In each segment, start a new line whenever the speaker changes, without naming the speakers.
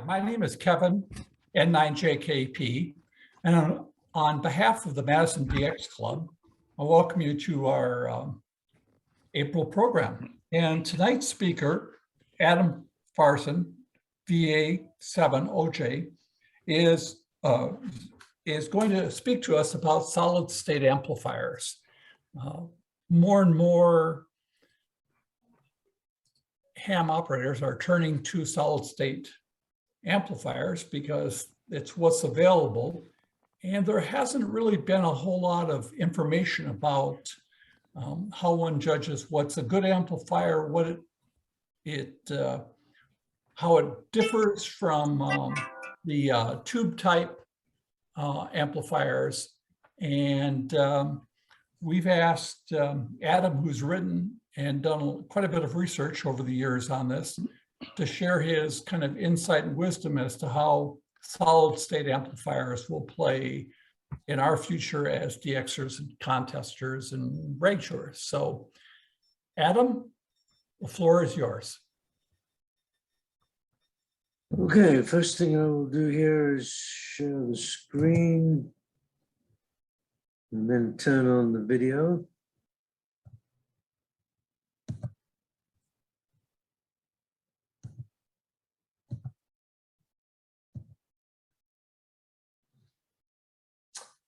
my name is Kevin, N9JKP, and on behalf of the Madison DX Club, I welcome you to our April program. And tonight's speaker, Adam Farson VA7OJ, is going to speak to us about solid-state amplifiers. More and more ham operators are turning to solid-state amplifiers because it's what's available, and there hasn't really been a whole lot of information about how one judges what's a good amplifier, what how it differs from the tube type amplifiers. And we've asked Adam, who's written and done quite a bit of research over the years on this, to share his kind of insight and wisdom as to how solid state amplifiers will play in our future as DXers and contesters and regulars. So Adam, the floor is yours.
Okay, first thing I will do here is share the screen and then turn on the video.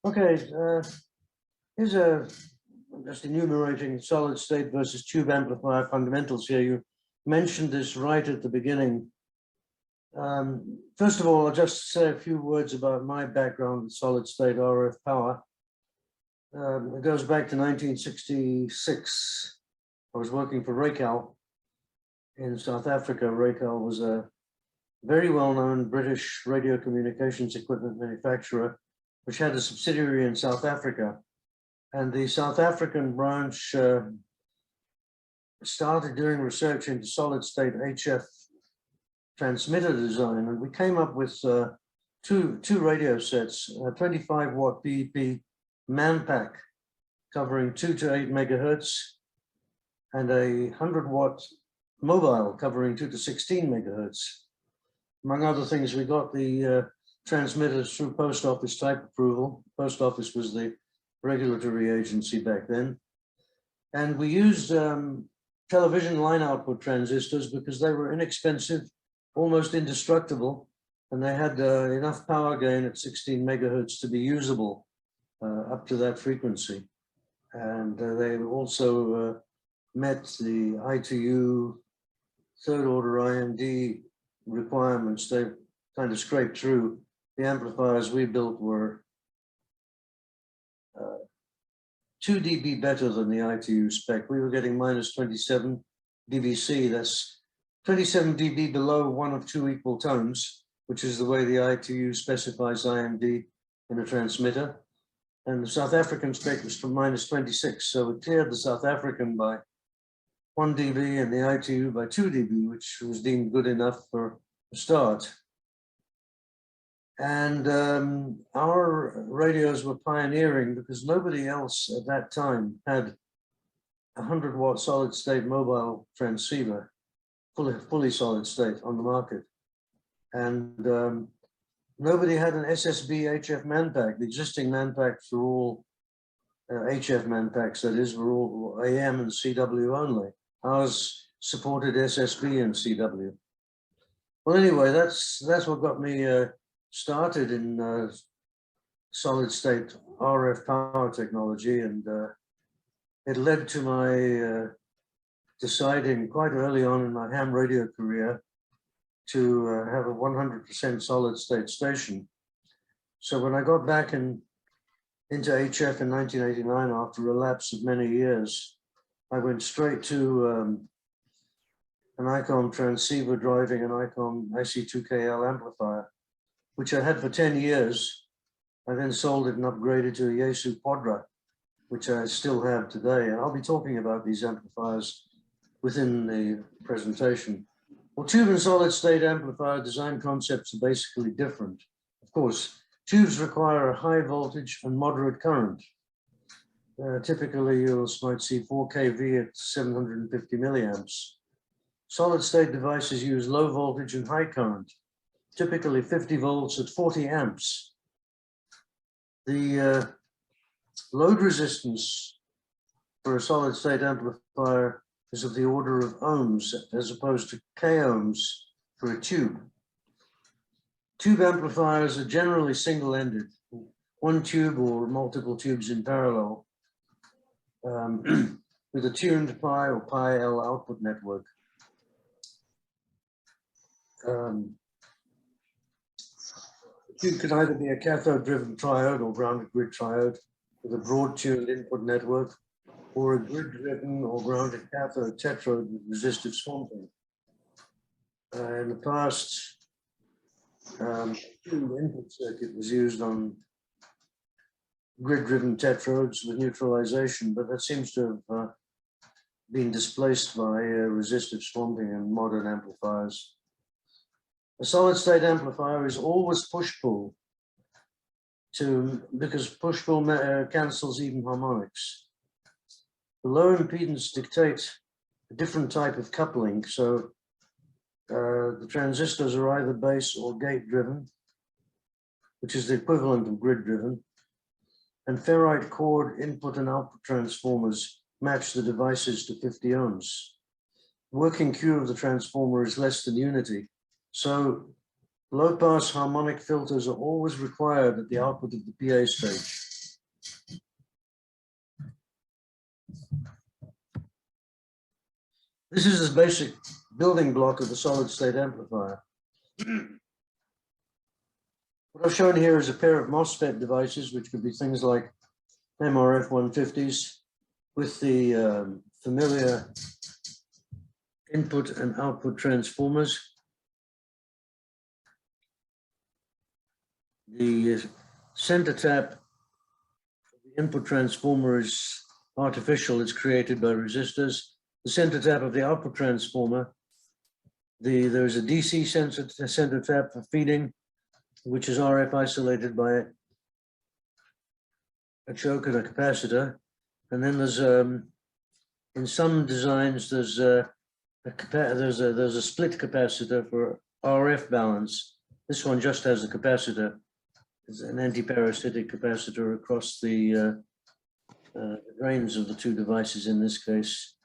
Okay, here's just enumerating solid state versus tube amplifier fundamentals here. You mentioned this right at the beginning. First of all, I'll just say a few words about my background in solid state RF power. It goes back to 1966. I was working for Racal in South Africa. Racal was a very well-known British radio communications equipment manufacturer, which had a subsidiary in South Africa. And the South African branch started doing research into solid state HF transmitter design. And we came up with two radio sets, a 25 watt PEP man pack covering 2 to 8 megahertz, and a 100 watt mobile covering 2 to 16 megahertz. Among other things, we got the transmitters through post office type approval. Post office was the regulatory agency back then. And we used television line output transistors because they were inexpensive, almost indestructible, and they had enough power gain at 16 megahertz to be usable up to that frequency. And they also met the ITU third order IMD requirements. They kind of scraped through. The amplifiers we built were 2 dB better than the ITU spec. We were getting minus 27 dBc. That's 27 dB below one of 2 equal tones, which is the way the ITU specifies IMD in a transmitter. And the South African spec was from minus 26. So it cleared the South African by 1 dB and the ITU by 2 dB, which was deemed good enough for a start. And our radios were pioneering because nobody else at that time had a 100 watt solid state mobile transceiver, fully solid state on the market. And nobody had an SSB HF manpack. The existing manpacks were all HF manpacks, that is, were all AM and CW only. Ours supported SSB and CW. Well, anyway, that's what got me started in solid state RF power technology, and it led to my deciding quite early on in my ham radio career to have a 100% solid state station. So when I got back into HF in 1989, after a lapse of many years, I went straight to an ICOM transceiver driving an ICOM IC2KL amplifier, which I had for 10 years. I then sold it and upgraded to a Yaesu Quadra, which I still have today. And I'll be talking about these amplifiers within the presentation. Well, tube and solid state amplifier design concepts are basically different. Of course, tubes require a high voltage and moderate current. Typically, you might see 4 kV at 750 milliamps. Solid state devices use low voltage and high current, typically 50 volts at 40 amps. The load resistance for a solid state amplifier is of the order of ohms as opposed to k ohms for a tube. Tube amplifiers are generally single-ended, one tube or multiple tubes in parallel, with a tuned pi or pi L output network. The tube can either be a cathode-driven triode or grounded grid triode with a broad tuned input network, or a grid-driven or grounded cathode tetrode with resistive swamping. In the past, tuned input circuit was used on grid-driven tetrodes with neutralization, but that seems to have been displaced by resistive swamping in modern amplifiers. A solid-state amplifier is always push-pull, because push-pull cancels even harmonics. The low impedance dictates a different type of coupling, so the transistors are either base or gate-driven, which is the equivalent of grid-driven, and ferrite cord input and output transformers match the devices to 50 ohms. Working Q of the transformer is less than unity, so low-pass harmonic filters are always required at the output of the PA stage. This is the basic building block of the solid-state amplifier. What I've shown here is a pair of MOSFET devices, which could be things like MRF 150s with the familiar input and output transformers. The center tap of the input transformer is artificial, it's created by resistors. The center tap of the output transformer, there is a DC center tap for feeding, which is RF isolated by a choke and a capacitor. And then there's in some designs there's a split capacitor for RF balance. This one just has a capacitor. It's an anti-parasitic capacitor across the drains of the two devices in this case.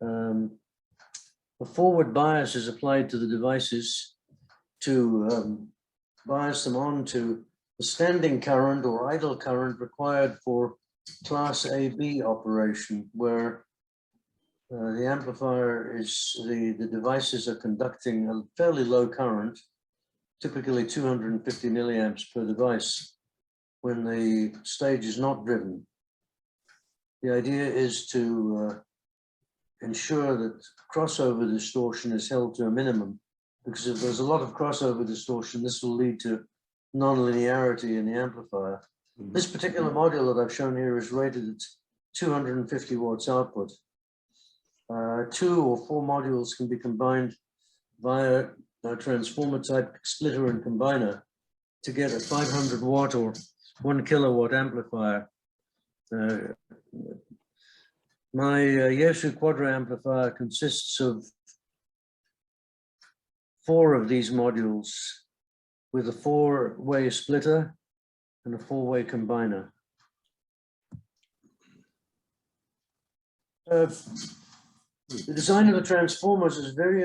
A forward bias is applied to the devices to bias them on to the standing current or idle current required for class AB operation, where the amplifier is, the devices are conducting a fairly low current, typically 250 milliamps per device, when the stage is not driven. The idea is to ensure that crossover distortion is held to a minimum, because if there's a lot of crossover distortion, this will lead to nonlinearity in the amplifier. This particular module that I've shown here is rated at 250 watts output. 2 or 4 modules can be combined via a transformer type splitter and combiner to get a 500 watt or 1 kilowatt amplifier. My Yaesu Quadra amplifier consists of 4 of these modules with a 4-way splitter and a 4-way combiner. The design of the transformers is very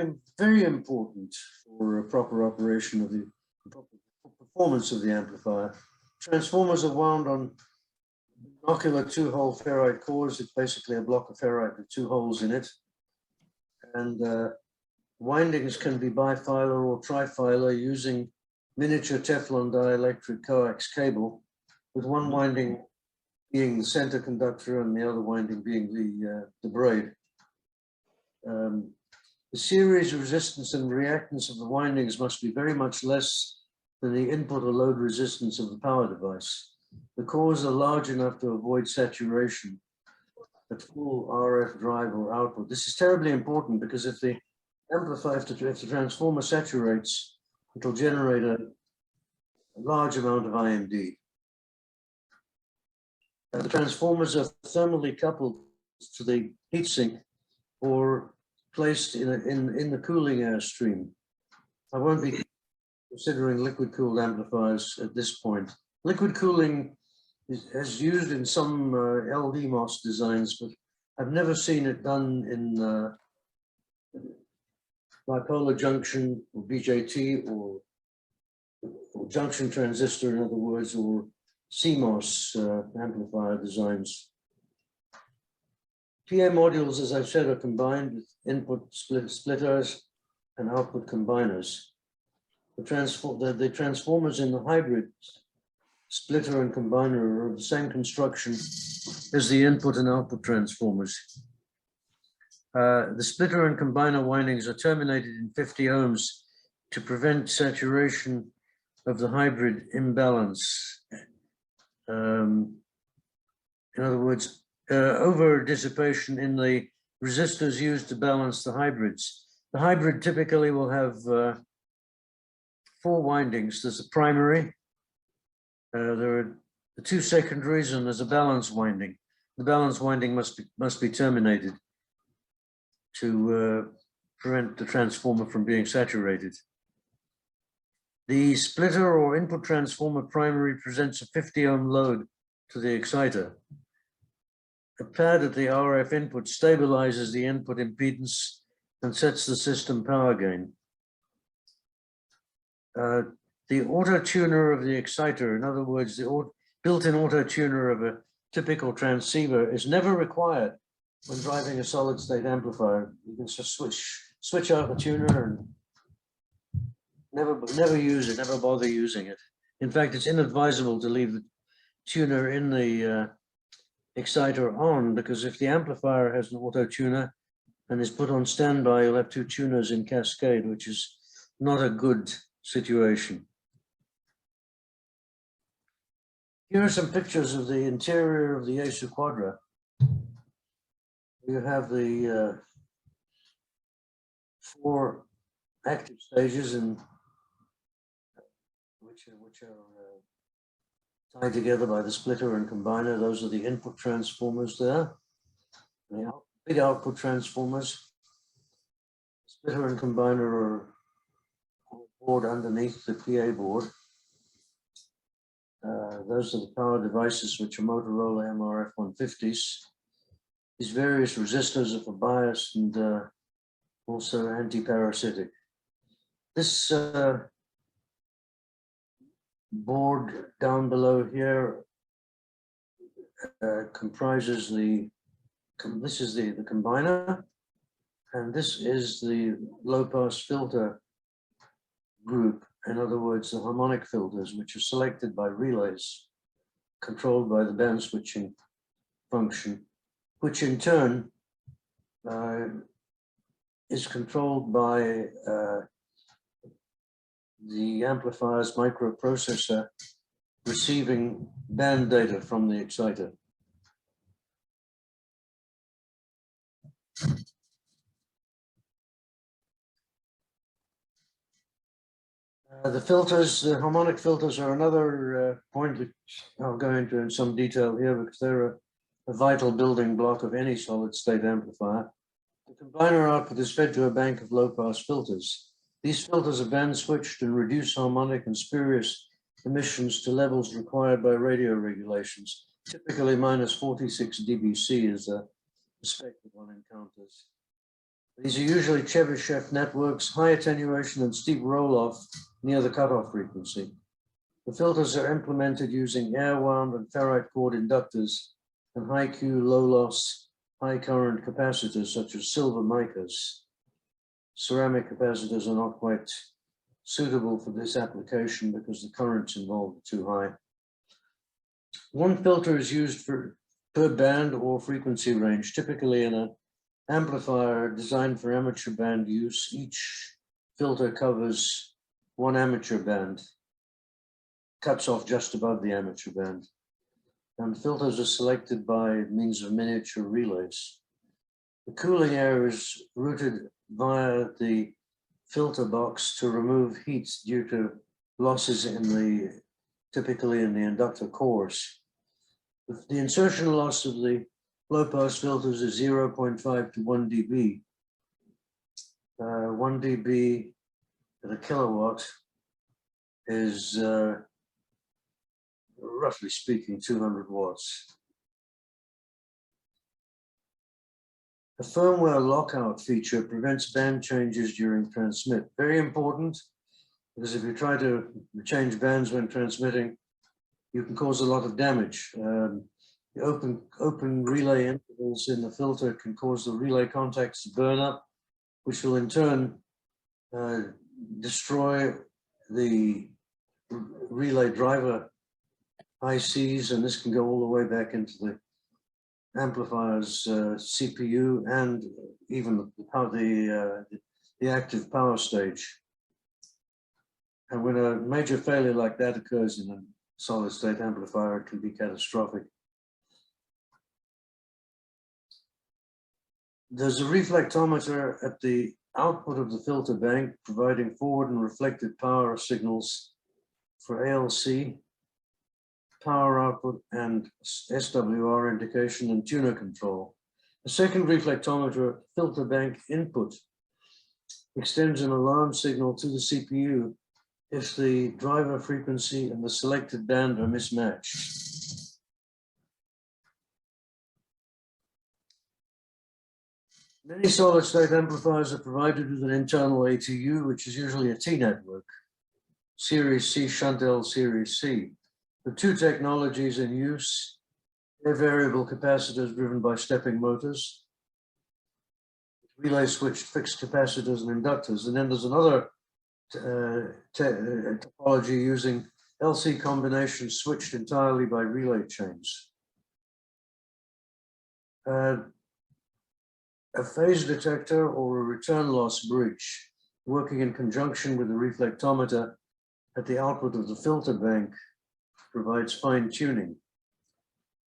important for a proper operation of the performance of the amplifier. Transformers are wound on binocular 2-hole ferrite cores. It's basically a block of ferrite with 2 holes in it. And windings can be bifilar or trifilar using miniature Teflon dielectric coax cable, with one winding being the center conductor and the other winding being the braid. The series resistance and reactance of the windings must be very much less than the input or load resistance of the power device. The cores are large enough to avoid saturation at full RF drive or output. This is terribly important because if the amplifier, if the transformer saturates, it'll generate a large amount of IMD. The transformers are thermally coupled to the heatsink or placed in the cooling air stream. I won't be considering liquid-cooled amplifiers at this point. Liquid cooling is used in some LDMOS designs, but I've never seen it done in bipolar junction or BJT or junction transistor, in other words, or CMOS amplifier designs. PA modules, as I've said, are combined with input splitters and output combiners. The transformers in the hybrid splitter and combiner are of the same construction as the input and output transformers. The splitter and combiner windings are terminated in 50 ohms to prevent saturation of the hybrid imbalance. In other words, over dissipation in the resistors used to balance the hybrids. The hybrid typically will have 4 windings. There's a primary, there are the 2 secondaries, and there's a balance winding. The balance winding must be terminated to prevent the transformer from being saturated. The splitter or input transformer primary presents a 50 ohm load to the exciter. A pad at the RF input stabilizes the input impedance and sets the system power gain. The auto tuner of the exciter, in other words, the built-in auto tuner of a typical transceiver, is never required when driving a solid-state amplifier. You can just switch out the tuner and never use it, never bother using it. In fact, it's inadvisable to leave the tuner in the exciter on, because if the amplifier has an auto tuner and is put on standby, you'll have 2 tuners in cascade, which is not a good situation. Here are some pictures of the interior of the Yesu Quadra. You have the 4 active stages, and which are tied together by the splitter and combiner. Those are the input transformers there. The big output transformers. Splitter and combiner are on the board underneath the PA board. Those are the power devices, which are Motorola MRF 150s. These various resistors are for bias and also anti-parasitic. This board down below here comprises this is the combiner, and this is the low-pass filter group. In other words, the harmonic filters, which are selected by relays, controlled by the band switching function, which in turn is controlled by the amplifier's microprocessor receiving band data from the exciter. The filters, the harmonic filters, are another point which I'll go into in some detail here, because they're a vital building block of any solid-state amplifier. The combiner output is fed to a bank of low-pass filters. These filters are band switched and reduce harmonic and spurious emissions to levels required by radio regulations. Typically -46 dBc is the spec that one encounters. These are usually Chebyshev networks, high attenuation and steep roll-off near the cutoff frequency. The filters are implemented using air-wound and ferrite cord inductors and high Q, low-loss, high-current capacitors such as silver micas. Ceramic capacitors are not quite suitable for this application because the currents involved are too high. One filter is used per band or frequency range, typically in an amplifier designed for amateur band use. Each filter covers 1 amateur band, cuts off just above the amateur band. And filters are selected by means of miniature relays. The cooling air is routed via the filter box to remove heat due to losses typically in the inductor cores. The insertion loss of the low-pass filters is 0.5 to 1 dB. 1 dB at a kilowatt is, roughly speaking, 200 watts. A firmware lockout feature prevents band changes during transmit. Very important, because if you try to change bands when transmitting, you can cause a lot of damage. The open relay intervals in the filter can cause the relay contacts to burn up, which will in turn destroy the relay driver ICs, and this can go all the way back into the amplifier's CPU and even the active power stage. And when a major failure like that occurs in a solid state amplifier, it can be catastrophic. There's a reflectometer at the output of the filter bank, providing forward and reflected power signals for ALC, power output, and SWR indication and tuner control. A second reflectometer at the filter bank input extends an alarm signal to the CPU if the driver frequency and the selected band are mismatched. Many solid-state amplifiers are provided with an internal ATU, which is usually a T network, Series C, Shunt L, Series C. The two technologies in use, they're variable capacitors driven by stepping motors, relay switched fixed capacitors and inductors, and then there's another topology using LC combinations switched entirely by relay chains. A phase detector or a return loss bridge working in conjunction with the reflectometer at the output of the filter bank provides fine tuning.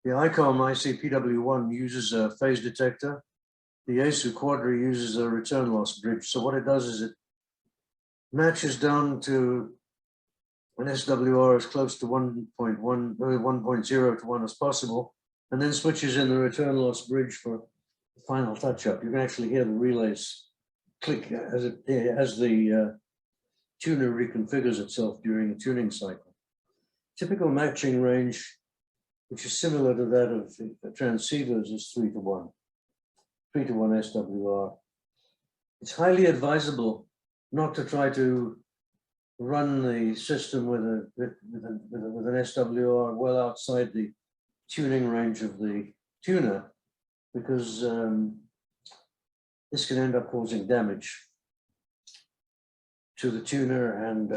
The ICOM IC-PW1 uses a phase detector. The ASU Quadra uses a return loss bridge. So what it does is it matches down to an SWR as close to 1.0 to 1 as possible, and then switches in the return loss bridge for the final touch-up. You can actually hear the relays click as the tuner reconfigures itself during the tuning cycle. Typical matching range, which is similar to that of transceivers, is 3 to 1. 3 to 1 SWR. It's highly advisable not to try to run the system with an SWR well outside the tuning range of the tuner, because this can end up causing damage to the tuner and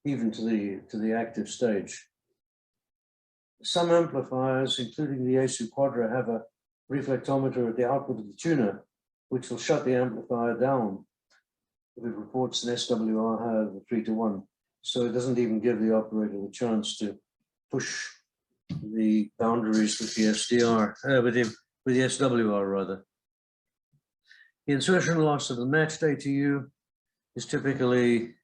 even to the active stage. Some amplifiers, including the ASU Quadra, have a reflectometer at the output of the tuner, which will shut the amplifier down if it reports an SWR higher than 3 to 1. So it doesn't even give the operator the chance to push the boundaries with the SDR, with the SWR rather. The insertion loss of the matched ATU is typically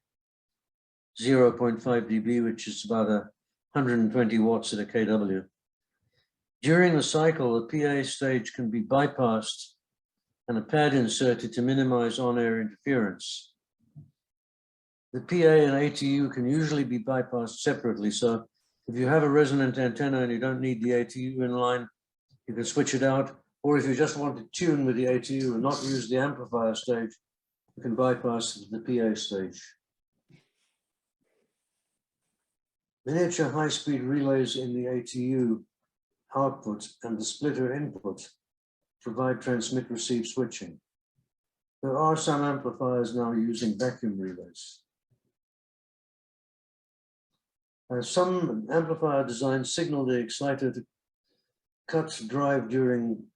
0.5 dB, which is about 120 watts at a kW. During the cycle, the PA stage can be bypassed and a pad inserted to minimize on-air interference. The PA and ATU can usually be bypassed separately, so if you have a resonant antenna and you don't need the ATU in line, you can switch it out, or if you just want to tune with the ATU and not use the amplifier stage, you can bypass the PA stage. Miniature high-speed relays in the ATU output and the splitter input provide transmit-receive switching. There are some amplifiers now using vacuum relays. Some amplifier designs signal the exciter to cut drive during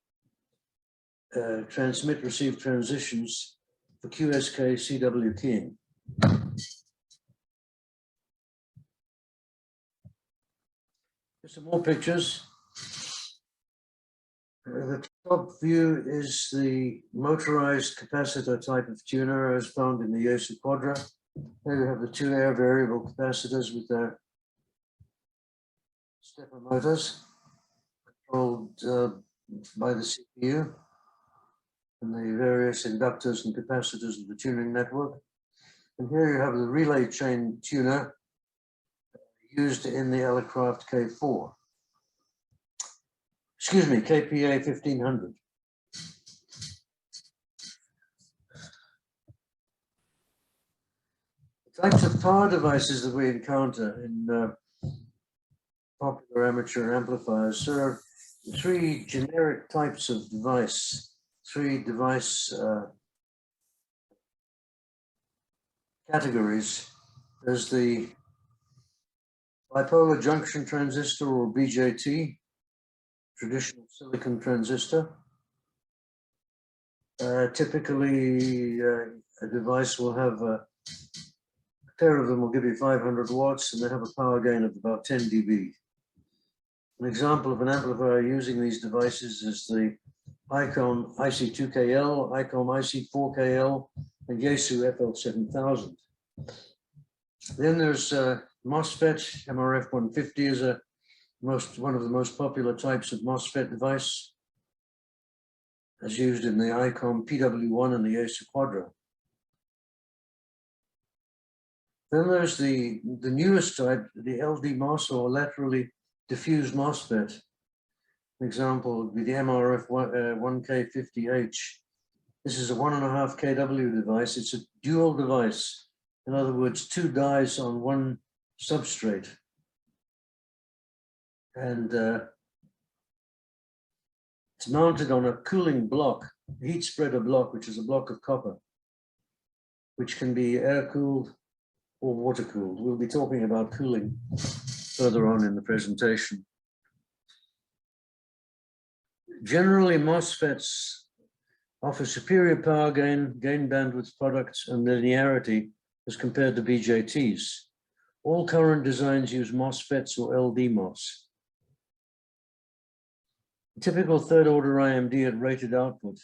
transmit-receive transitions for QSK CW keying. Some more pictures. The top view is the motorized capacitor type of tuner as found in the ASU Quadra. There we have the two air variable capacitors with their stepper motors controlled by the CPU and the various inductors and capacitors of the tuning network. And here you have the relay chain tuner used in the Elecraft K4. Excuse me, KPA 1500. The types of power devices that we encounter in popular amateur amplifiers, there are three generic types of device, three device categories. There's the bipolar junction transistor, or BJT, traditional silicon transistor. Typically, a device will have a pair of them will give you 500 watts, and they have a power gain of about 10 dB. An example of an amplifier using these devices is the ICOM IC2KL, ICOM IC4KL, and Yaesu FL7000. Then there's MOSFET. MRF 150 is one of the most popular types of MOSFET device, as used in the ICOM PW1 and the Yaesu Quadro. Then there's the newest type, the LD-MOS, or laterally diffused MOSFET. An example would be the MRF 1K50H. This is a 1.5 kW device. It's a dual device. In other words, two dies on one substrate. And it's mounted on a cooling block, a heat spreader block, which is a block of copper, which can be air-cooled or water-cooled. We'll be talking about cooling further on in the presentation. Generally, MOSFETs offer superior power gain bandwidth products, and linearity as compared to BJTs. All current designs use MOSFETs or LD-MOS. Typical third-order IMD at rated output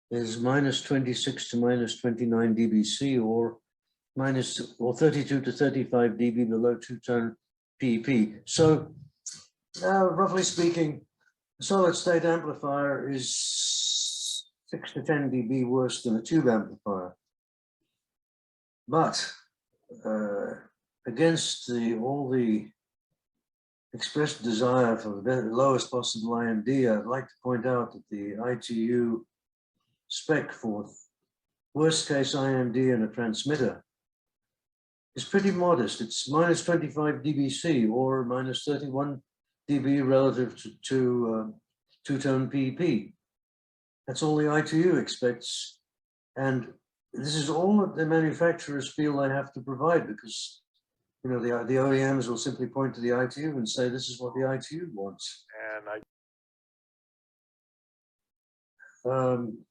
is -26 to -29 dBc, or 32 to 35 dB below 2-tone PEP. So, roughly speaking, a solid-state amplifier is 6 to 10 dB worse than a tube amplifier. But against all the expressed desire for the lowest possible IMD, I'd like to point out that the ITU spec for worst case IMD in a transmitter is pretty modest. It's -25 dBc, or -31 dB relative to two-tone PEP. That's all the ITU expects. And this is all that the manufacturers feel they have to provide, because the OEMs will simply point to the ITU and say, this is what the ITU wants. And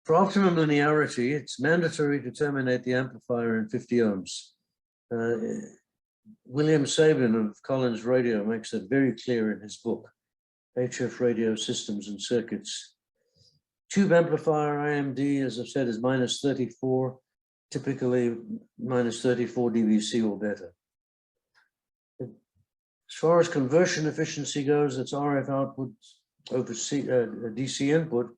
for optimum linearity, it's mandatory to terminate the amplifier in 50 ohms. William Sabin of Collins Radio makes that very clear in his book, HF Radio Systems and Circuits. Tube amplifier IMD, as I've said, is -34, typically -34 dBc or better. As far as conversion efficiency goes, it's RF output over DC input,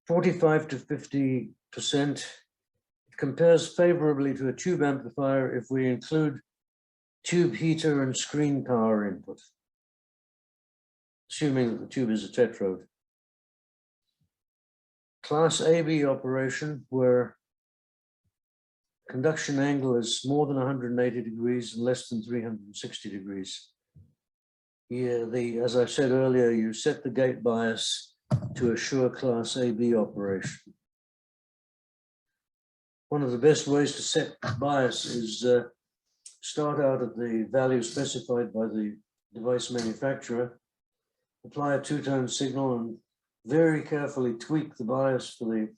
45 to 50%. It compares favorably to a tube amplifier if we include tube heater and screen power input, assuming that the tube is a tetrode. Class AB operation, where conduction angle is more than 180 degrees and less than 360 degrees. Yeah, as I said earlier, you set the gate bias to assure Class AB operation. One of the best ways to set bias is start out at the value specified by the device manufacturer, apply a two-tone signal, and very carefully tweak the bias for the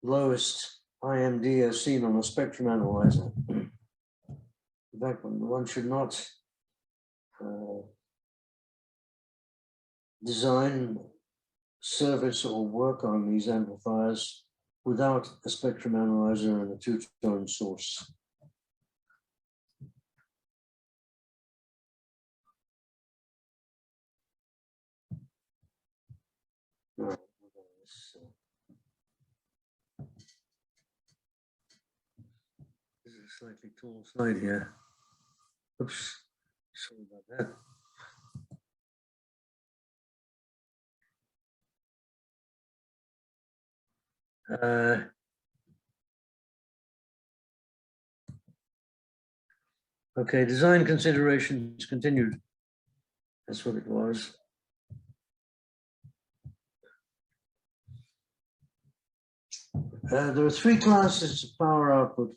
lowest IMD as seen on a spectrum analyzer. In fact, one should not design, service, or work on these amplifiers without a spectrum analyzer and a two-tone source. Slightly tall slide here. Oops, sorry about that. Okay, design considerations continued. That's what it was. There are three classes of power output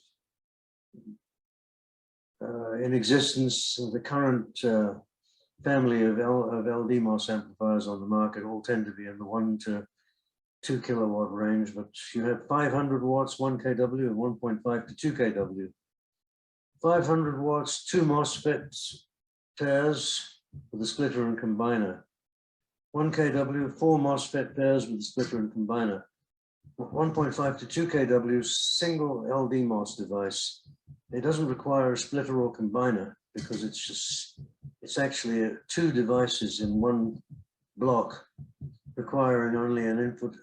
in existence. The current family of LDMOS amplifiers on the market all tend to be in the 1 to 2 kilowatt range, but you have 500 watts, 1 kW, and 1.5 to 2 kW. 500 watts, 2 MOSFETs pairs with a splitter and combiner. 1 kW, 4 MOSFET pairs with a splitter and combiner. 1.5 to 2 kW, single LDMOS device. It doesn't require a splitter or combiner because it's actually two devices in one block, requiring only an input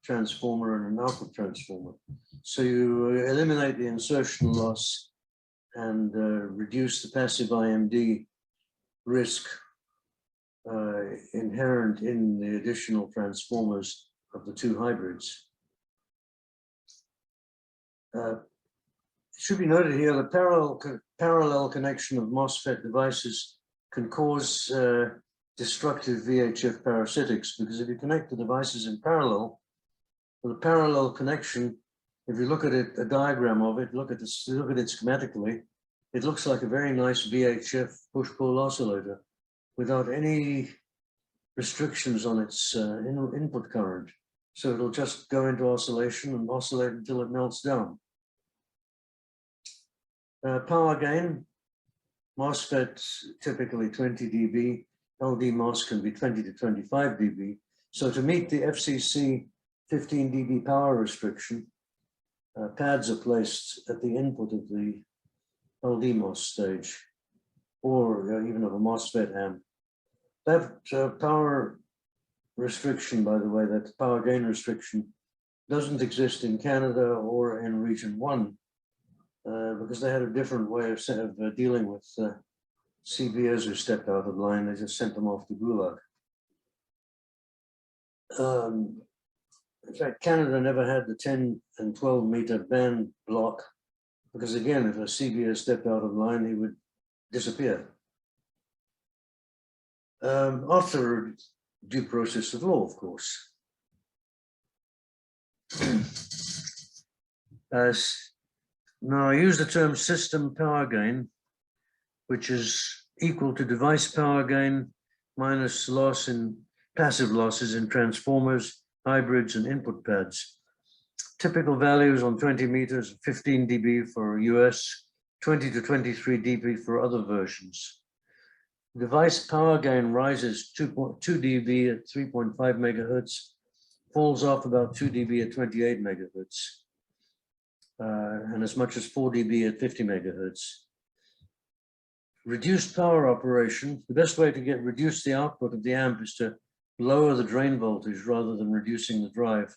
transformer and an output transformer. So you eliminate the insertion loss and reduce the passive IMD risk inherent in the additional transformers of the two hybrids. It should be noted here that parallel connection of MOSFET devices can cause destructive VHF parasitics, because if you connect the devices in parallel, with a parallel connection, if you look at it, a diagram of it, look at it schematically, it looks like a very nice VHF push-pull oscillator without any restrictions on its input current. So it'll just go into oscillation and oscillate until it melts down. Power gain, MOSFET typically 20 dB, LDMOS can be 20 to 25 dB. So to meet the FCC 15 dB power restriction, pads are placed at the input of the LDMOS stage, or even of a MOSFET amp. That power restriction, by the way, that power gain restriction doesn't exist in Canada or in Region 1, because they had a different way of dealing with CBAs who stepped out of line. They just sent them off to Gulag. In fact, Canada never had the 10 and 12 meter band block, because again, if a CBA stepped out of line, he would disappear. After due process of law, of course. Now I use the term system power gain, which is equal to device power gain minus loss in passive losses in transformers, hybrids, and input pads. Typical values on 20 meters, 15 dB for US, 20 to 23 dB for other versions. Device power gain rises 2 dB at 3.5 megahertz, falls off about 2 dB at 28 megahertz, and as much as 4 dB at 50 megahertz. Reduced power operation, the best way to reduce the output of the amp is to lower the drain voltage rather than reducing the drive.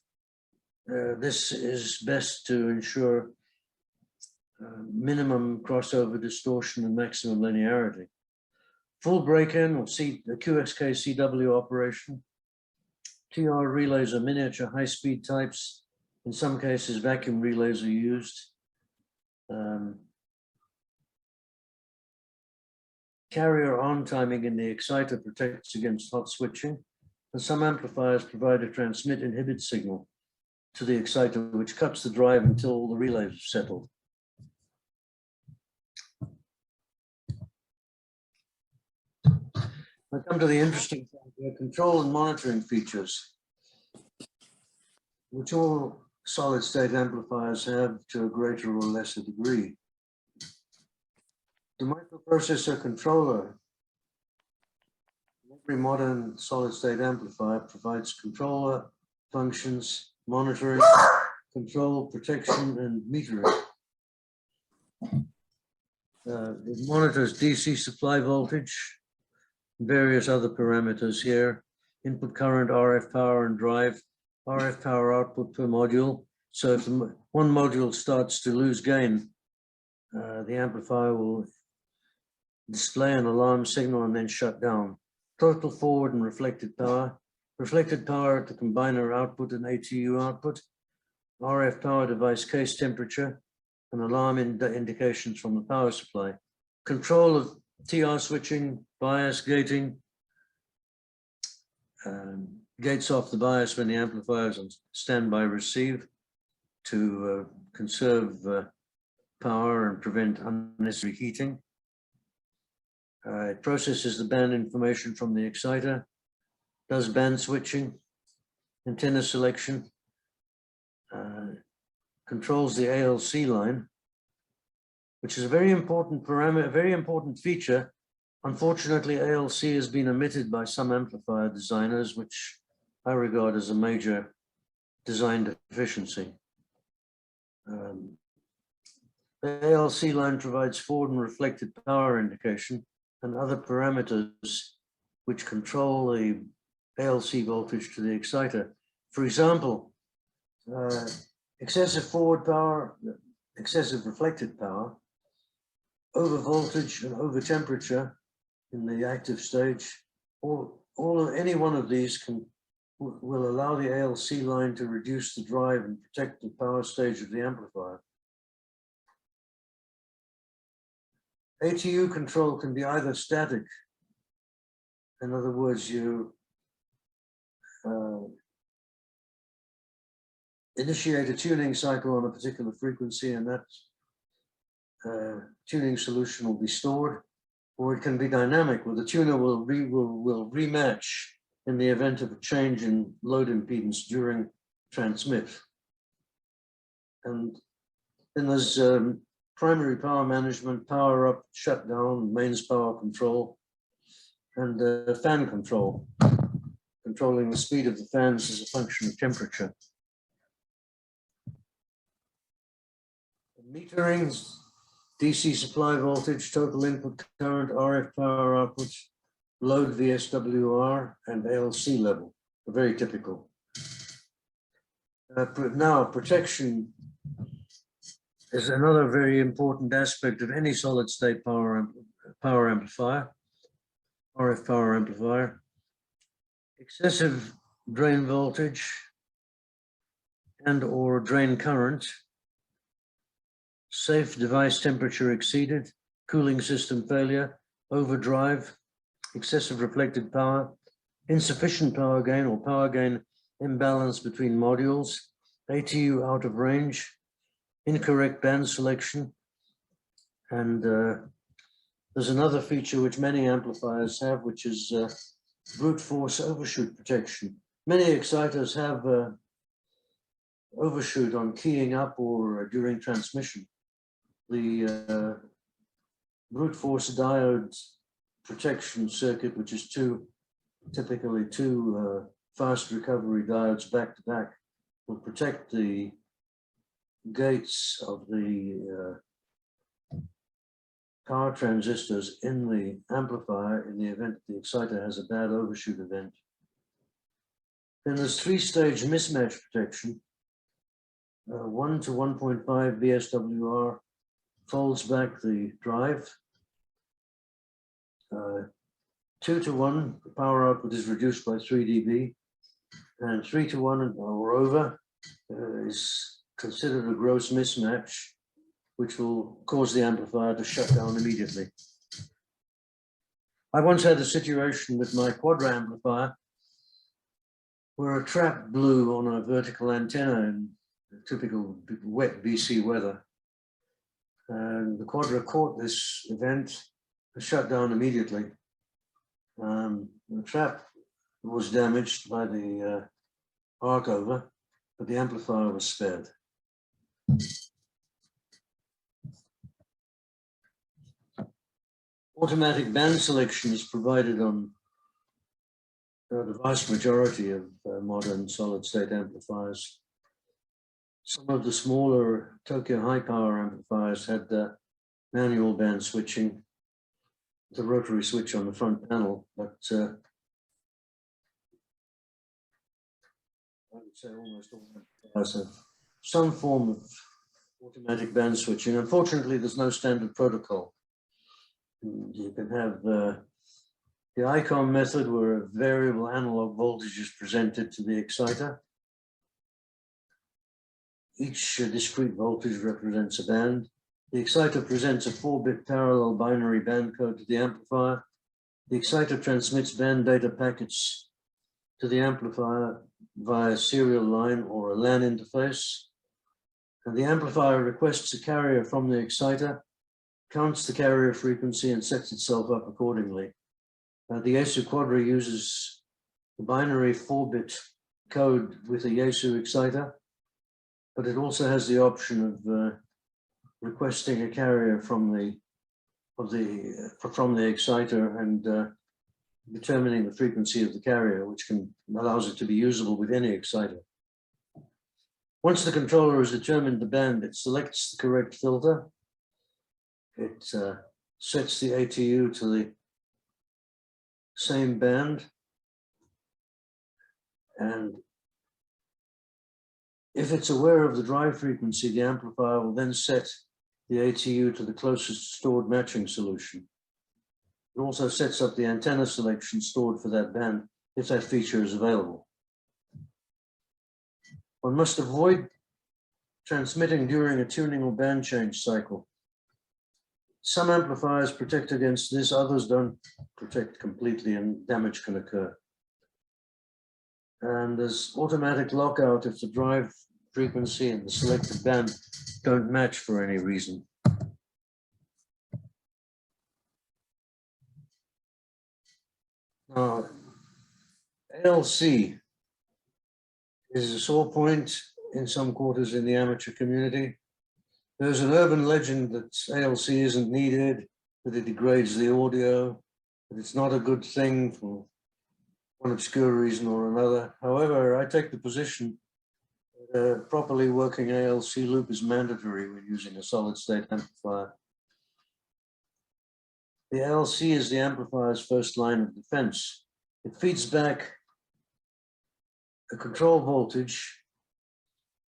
This is best to ensure minimum crossover distortion and maximum linearity. Full break-in or the QXK CW operation. TR relays are miniature high-speed types. In some cases, vacuum relays are used. Carrier on timing in the exciter protects against hot switching, and some amplifiers provide a transmit inhibit signal to the exciter, which cuts the drive until the relays are settled. I come to the interesting thing, control and monitoring features, which all solid-state amplifiers have to a greater or lesser degree. The microprocessor controller, every modern solid-state amplifier provides controller functions, monitoring, control, protection, and metering. It monitors DC supply voltage, various other parameters here, input current, RF power and drive, RF power output per module. So if one module starts to lose gain, the amplifier will display an alarm signal and then shut down. Total forward and reflected power. Reflected power at the combiner output and ATU output. RF power device case temperature and alarm indications from the power supply. Control of TR switching, bias gating. Gates off the bias when the amplifier is on standby receive to conserve power and prevent unnecessary heating. It processes the band information from the exciter, does band switching, antenna selection, controls the ALC line, which is a very important parameter, a very important feature. Unfortunately, ALC has been omitted by some amplifier designers, which I regard as a major design deficiency. The ALC line provides forward and reflected power indication and other parameters which control the ALC voltage to the exciter. For example, excessive forward power, excessive reflected power, over voltage and over temperature in the active stage, any one of these will allow the ALC line to reduce the drive and protect the power stage of the amplifier. ATU control can be either static, in other words, you initiate a tuning cycle on a particular frequency and that tuning solution will be stored, or it can be dynamic, where the tuner will rematch in the event of a change in load impedance during transmit. And then there's primary power management, power up, shut down, mains power control, and fan control, controlling the speed of the fans as a function of temperature. Metering, DC supply voltage, total input current, RF power output, load VSWR, and ALC level, very typical. Now, protection is another very important aspect of any solid state power amplifier, RF power amplifier. Excessive drain voltage and or drain current, safe device temperature exceeded, cooling system failure, overdrive, excessive reflected power, insufficient power gain or power gain imbalance between modules, ATU out of range, incorrect band selection, and there's another feature which many amplifiers have, which is brute force overshoot protection. Many exciters have overshoot on keying up or during transmission. The brute force diode protection circuit, which is typically two fast recovery diodes back to back, will protect the gates of the power transistors in the amplifier in the event the exciter has a bad overshoot event. Then there's three-stage mismatch protection. 1 to 1.5 VSWR folds back the drive. 2 to 1, the power output is reduced by 3 dB, and 3 to 1 or over is considered a gross mismatch, which will cause the amplifier to shut down immediately. I once had a situation with my quadra amplifier where a trap blew on a vertical antenna in typical wet BC weather. And the quadra caught this event and shut down immediately. The trap was damaged by the arc over, but the amplifier was spared. Automatic band selection is provided on the vast majority of modern solid-state amplifiers. Some of the smaller Tokyo high-power amplifiers had manual band switching, the rotary switch on the front panel, but I would say almost all amplifiers have some form of automatic band switching. Unfortunately, there's no standard protocol. You can have the ICOM method where a variable analog voltage is presented to the exciter. Each discrete voltage represents a band. The exciter presents a 4-bit parallel binary band code to the amplifier. The exciter transmits band data packets to the amplifier via serial line or a LAN interface. And the amplifier requests a carrier from the exciter, counts the carrier frequency and sets itself up accordingly. The Yaesu Quadra uses the binary 4-bit code with a Yaesu exciter, but it also has the option of requesting a carrier from the exciter and determining the frequency of the carrier, which allows it to be usable with any exciter. Once the controller has determined the band, it selects the correct filter. It sets the ATU to the same band, and if it's aware of the drive frequency, the amplifier will then set the ATU to the closest stored matching solution. It also sets up the antenna selection stored for that band if that feature is available. One must avoid transmitting during a tuning or band change cycle. Some amplifiers protect against this, others don't protect completely and damage can occur. And there's automatic lockout if the drive frequency and the selected band don't match for any reason. Now, ALC is a sore point in some quarters in the amateur community. There's an urban legend that ALC isn't needed, that it degrades the audio, that it's not a good thing for one obscure reason or another. However, I take the position that a properly working ALC loop is mandatory when using a solid-state amplifier. The ALC is the amplifier's first line of defense. It feeds back a control voltage,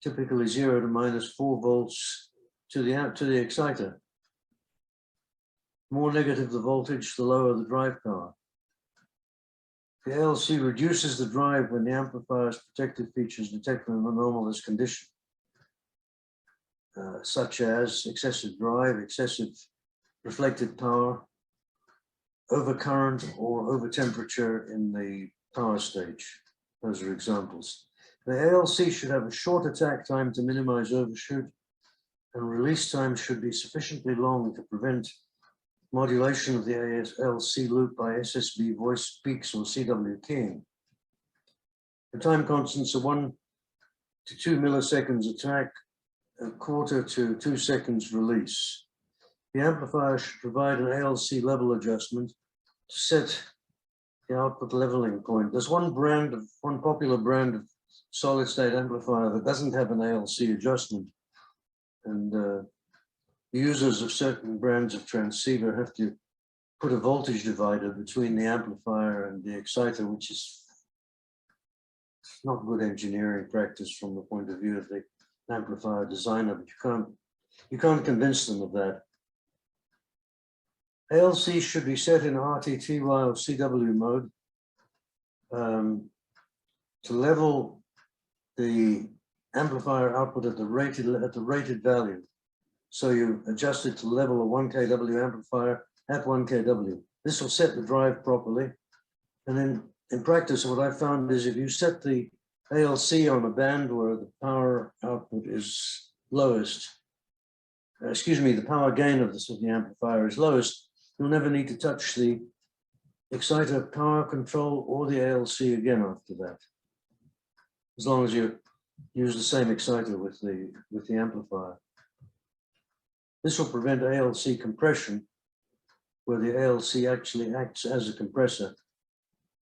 typically 0 to -4 volts, to the exciter. The more negative the voltage, the lower the drive power. The ALC reduces the drive when the amplifier's protective features detect an anomalous condition, such as excessive drive, excessive reflected power, overcurrent, or overtemperature in the power stage. Those are examples. The ALC should have a short attack time to minimize overshoot, and release time should be sufficiently long to prevent modulation of the ALC loop by SSB voice peaks or CW keying. The time constants are 1 to 2 milliseconds attack, a quarter to 2 seconds release. The amplifier should provide an ALC level adjustment to set the output leveling point. There's one popular brand of solid-state amplifier that doesn't have an ALC adjustment, and users of certain brands of transceiver have to put a voltage divider between the amplifier and the exciter, which is not good engineering practice from the point of view of the amplifier designer, but you can't convince them of that. ALC should be set in RTTY or CW mode to level the amplifier output at the rated value. So you adjust it to level a 1 kW amplifier at 1 kW. This will set the drive properly. And then in practice, what I found is if you set the ALC on a band where the power output is lowest, the power gain of the amplifier is lowest, you'll never need to touch the exciter power control or the ALC again after that, as long as you use the same exciter with the amplifier. This will prevent ALC compression, where the ALC actually acts as a compressor.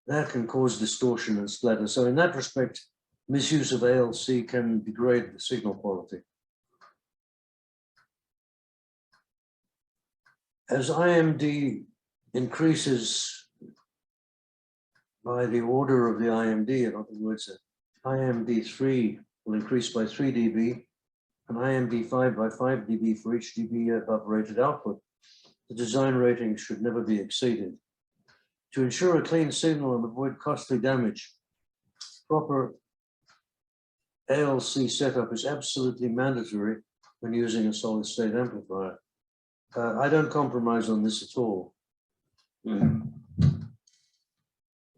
That can cause distortion and splatter. So in that respect, misuse of ALC can degrade the signal quality. As IMD increases by the order of the IMD, in other words, IMD3 will increase by 3 dB, an IMD 5 by 5 dB for each dB above rated output, the design rating should never be exceeded. To ensure a clean signal and avoid costly damage, proper ALC setup is absolutely mandatory when using a solid-state amplifier. I don't compromise on this at all. In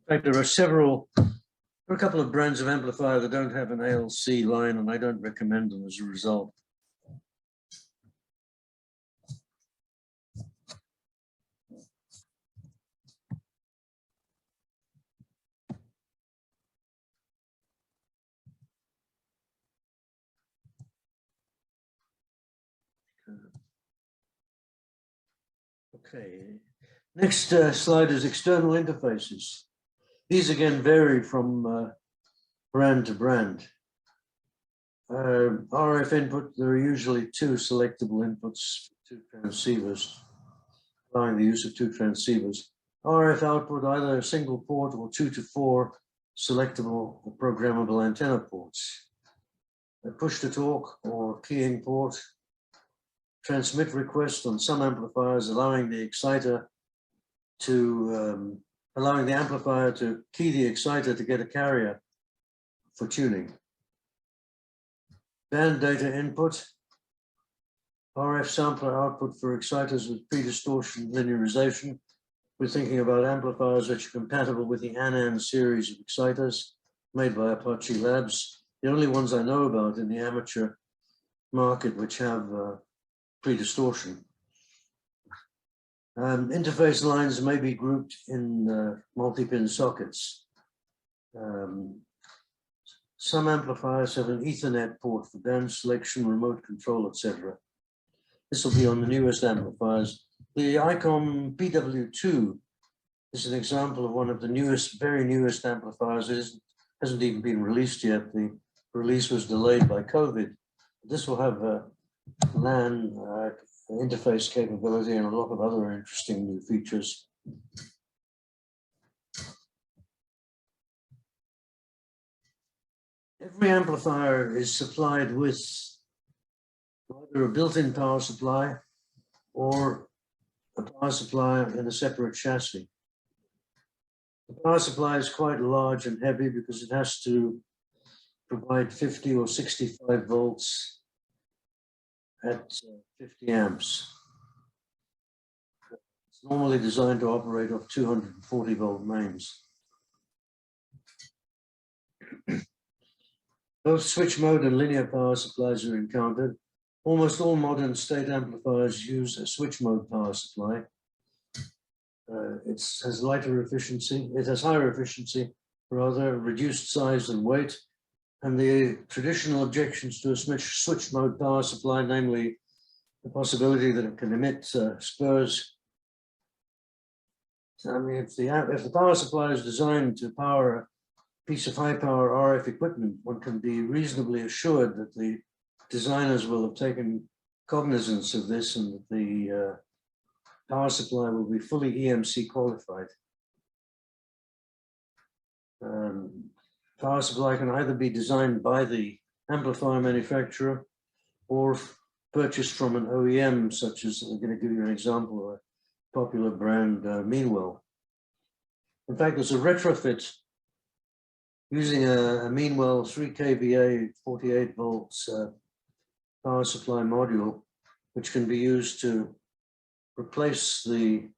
fact, there are a couple of brands of amplifier that don't have an ALC line, and I don't recommend them as a result. Okay, next slide is external interfaces. These again vary from brand to brand. RF input, there are usually two selectable inputs, two transceivers, allowing the use of two transceivers. RF output, either a single port or 2 to 4 selectable or programmable antenna ports. A push to talk or keying port. Transmit request on some amplifiers, allowing the amplifier to key the exciter to get a carrier for tuning. Band data input, RF sampler output for exciters with pre-distortion linearization. We're thinking about amplifiers which are compatible with the ANAN series of exciters made by Apache Labs. The only ones I know about in the amateur market which have pre-distortion. Interface lines may be grouped in multi-pin sockets. Some amplifiers have an Ethernet port for band selection, remote control, etc. This will be on the newest amplifiers. The ICOM PW2 is an example of one of the newest, very newest amplifiers. It hasn't even been released yet. The release was delayed by COVID. This will have a LAN interface capability and a lot of other interesting new features. Every amplifier is supplied with either a built-in power supply or a power supply in a separate chassis. The power supply is quite large and heavy because it has to provide 50 or 65 volts at 50 amps. It's normally designed to operate off 240 volt mains. Both switch mode and linear power supplies are encountered. Almost all modern state amplifiers use a switch mode power supply. It has lighter efficiency, it has higher efficiency, rather reduced size and weight, and the traditional objections to a switch mode power supply, namely the possibility that it can emit spurs. I mean, if the power supply is designed to power a piece of high power RF equipment, one can be reasonably assured that the designers will have taken cognizance of this and that the power supply will be fully EMC qualified. Power supply can either be designed by the amplifier manufacturer or purchased from an OEM, such as, I'm going to give you an example of a popular brand, Meanwell. In fact, there's a retrofit using a Meanwell 3 kVA 48 volts power supply module, which can be used to replace the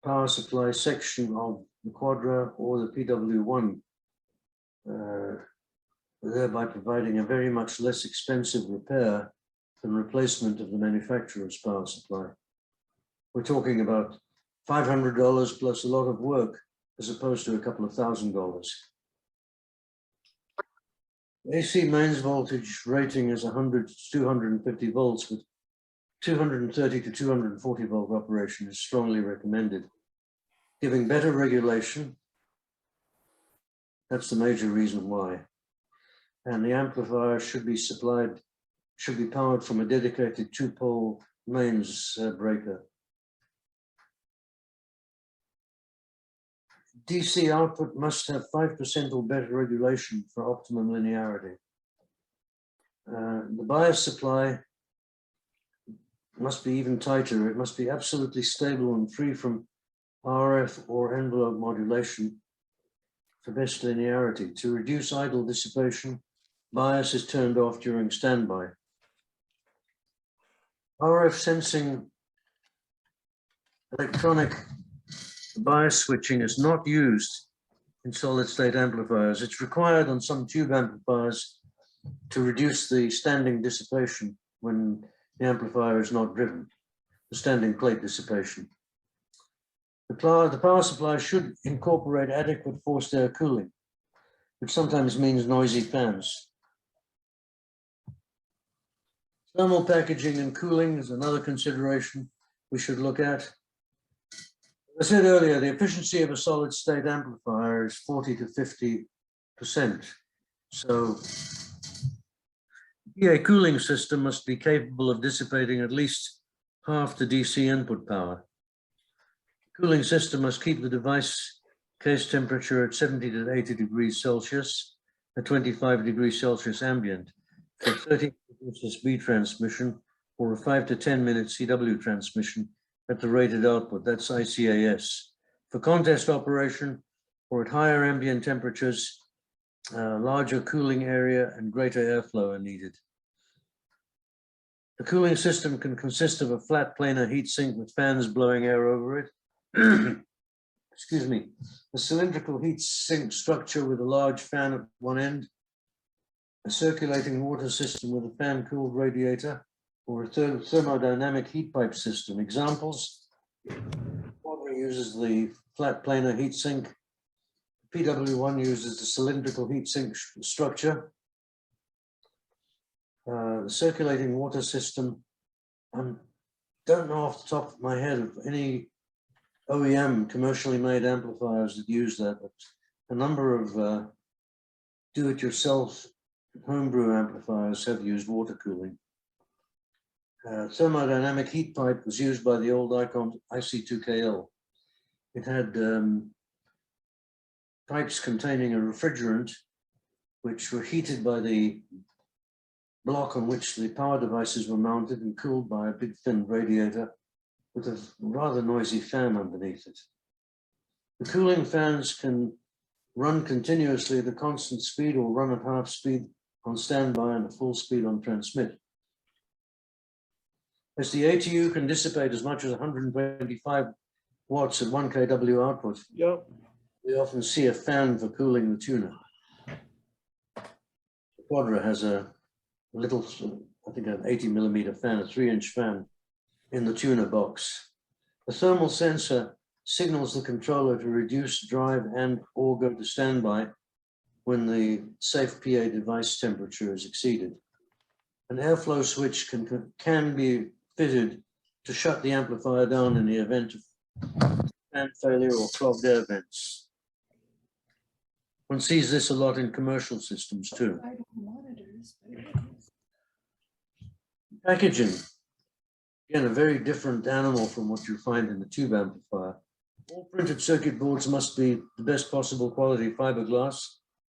power supply section of the Quadra or the PW1, thereby providing a very much less expensive repair than replacement of the manufacturer's power supply. We're talking about $500 plus a lot of work, as opposed to a couple of $1,000. AC mains voltage rating is 100 to 250 volts, with 230 to 240 volt operation is strongly recommended, giving better regulation. That's the major reason why. And the amplifier should be powered from a dedicated 2-pole mains breaker. DC output must have 5% or better regulation for optimum linearity. The bias supply must be even tighter. It must be absolutely stable and free from RF or envelope modulation for best linearity. To reduce idle dissipation, bias is turned off during standby. RF sensing electronic bias switching is not used in solid state amplifiers. It's required on some tube amplifiers to reduce the standing dissipation when the amplifier is not driven, the standing plate dissipation. The power supply should incorporate adequate forced air cooling, which sometimes means noisy fans. Thermal packaging and cooling is another consideration we should look at. As I said earlier, the efficiency of a solid state amplifier is 40 to 50%. So the PA cooling system must be capable of dissipating at least half the DC input power. The cooling system must keep the device case temperature at 70 to 80 degrees Celsius, at 25 degrees Celsius ambient, for 30 minutes B transmission, or a 5 to 10 minute CW transmission at the rated output, that's ICAS. For contest operation or at higher ambient temperatures, larger cooling area and greater airflow are needed. The cooling system can consist of a flat planar heatsink with fans blowing air over it. Excuse me. A cylindrical heatsink structure with a large fan at one end, a circulating water system with a fan-cooled radiator, or a thermodynamic heat pipe system. Examples: Quadra uses the flat planar heatsink. PW1 uses the cylindrical heatsink structure. The circulating water system, I don't know off the top of my head of any OEM commercially made amplifiers that use that, but a number of do-it-yourself homebrew amplifiers have used water cooling. Thermodynamic heat pipe was used by the old Icon IC2KL. It had pipes containing a refrigerant, which were heated by the block on which the power devices were mounted and cooled by a big thin radiator with a rather noisy fan underneath it. The cooling fans can run continuously at a constant speed or run at half speed on standby and at full speed on transmit. As the ATU can dissipate as much as 125 watts at 1 kW output, we often see a fan for cooling the tuner. The Quadra has a little, I think an 80mm fan, a 3-inch fan in the tuner box. The thermal sensor signals the controller to reduce drive and or go to standby when the safe PA device temperature is exceeded. An airflow switch can be fitted to shut the amplifier down in the event of fan failure or clogged air vents. One sees this a lot in commercial systems too. Packaging, again, a very different animal from what you find in the tube amplifier. All printed circuit boards must be the best possible quality fiberglass,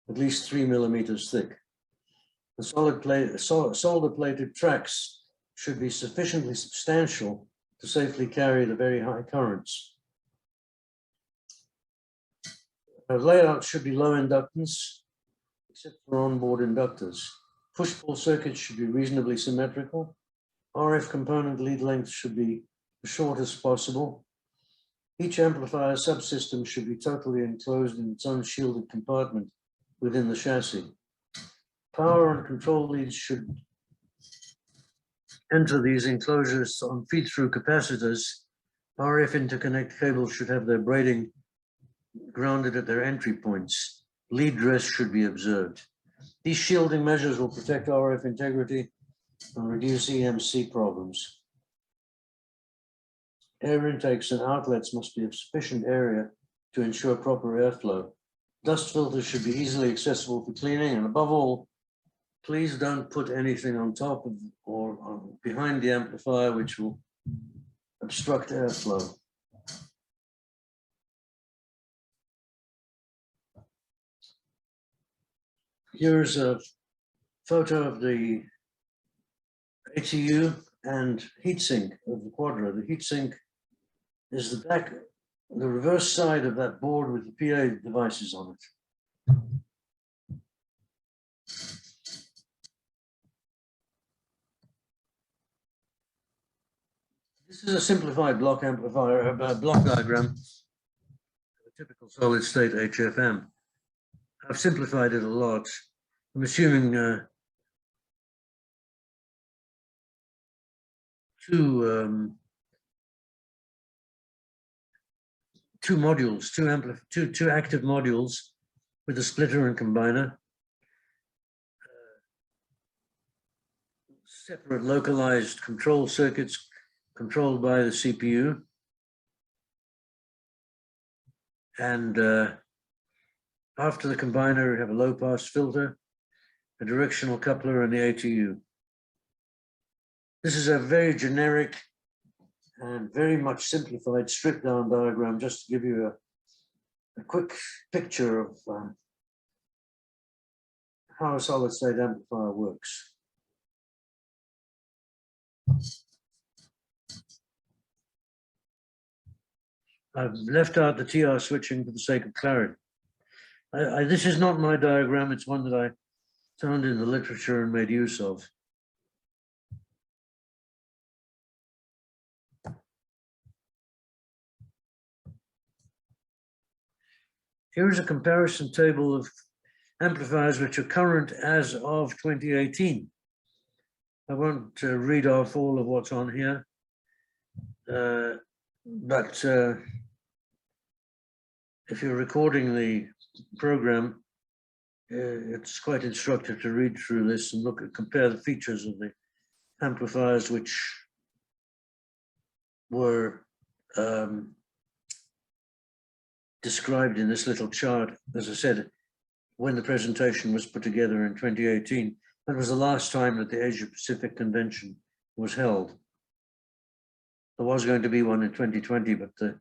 at least 3 millimeters thick. The solder plated tracks should be sufficiently substantial to safely carry the very high currents. Layout should be low inductance, except for onboard inductors. Push-pull circuits should be reasonably symmetrical. RF component lead length should be as short as possible. Each amplifier subsystem should be totally enclosed in its own shielded compartment within the chassis. Power and control leads should enter these enclosures on feed-through capacitors. RF interconnect cables should have their braiding grounded at their entry points. Lead dress should be observed. These shielding measures will protect RF integrity and reduce EMC problems. Air intakes and outlets must be of sufficient area to ensure proper airflow. Dust filters should be easily accessible for cleaning, and above all, please don't put anything on top of or behind the amplifier which will obstruct airflow. Here's a photo of the ATU and heatsink of the Quadro. The heatsink is the back, the reverse side of that board with the PA devices on it. This is a simplified block amplifier, block diagram of a typical solid state HFM. I've simplified it a lot. I'm assuming two modules, two active modules with a splitter and combiner, separate localized control circuits controlled by the CPU, and after the combiner we have a low pass filter, a directional coupler, and the ATU. This is a very generic and very much simplified stripped down diagram just to give you a quick picture of how a solid state amplifier works. I've left out the TR switching for the sake of clarity. This is not my diagram, it's one that I found in the literature and made use of. Here is a comparison table of amplifiers which are current as of 2018. I won't read off all of what's on here, but if you're recording the program, it's quite instructive to read through this and compare the features of the amplifiers which were described in this little chart. As I said, when the presentation was put together in 2018, that was the last time that the Asia Pacific Convention was held. There was going to be one in 2020, but the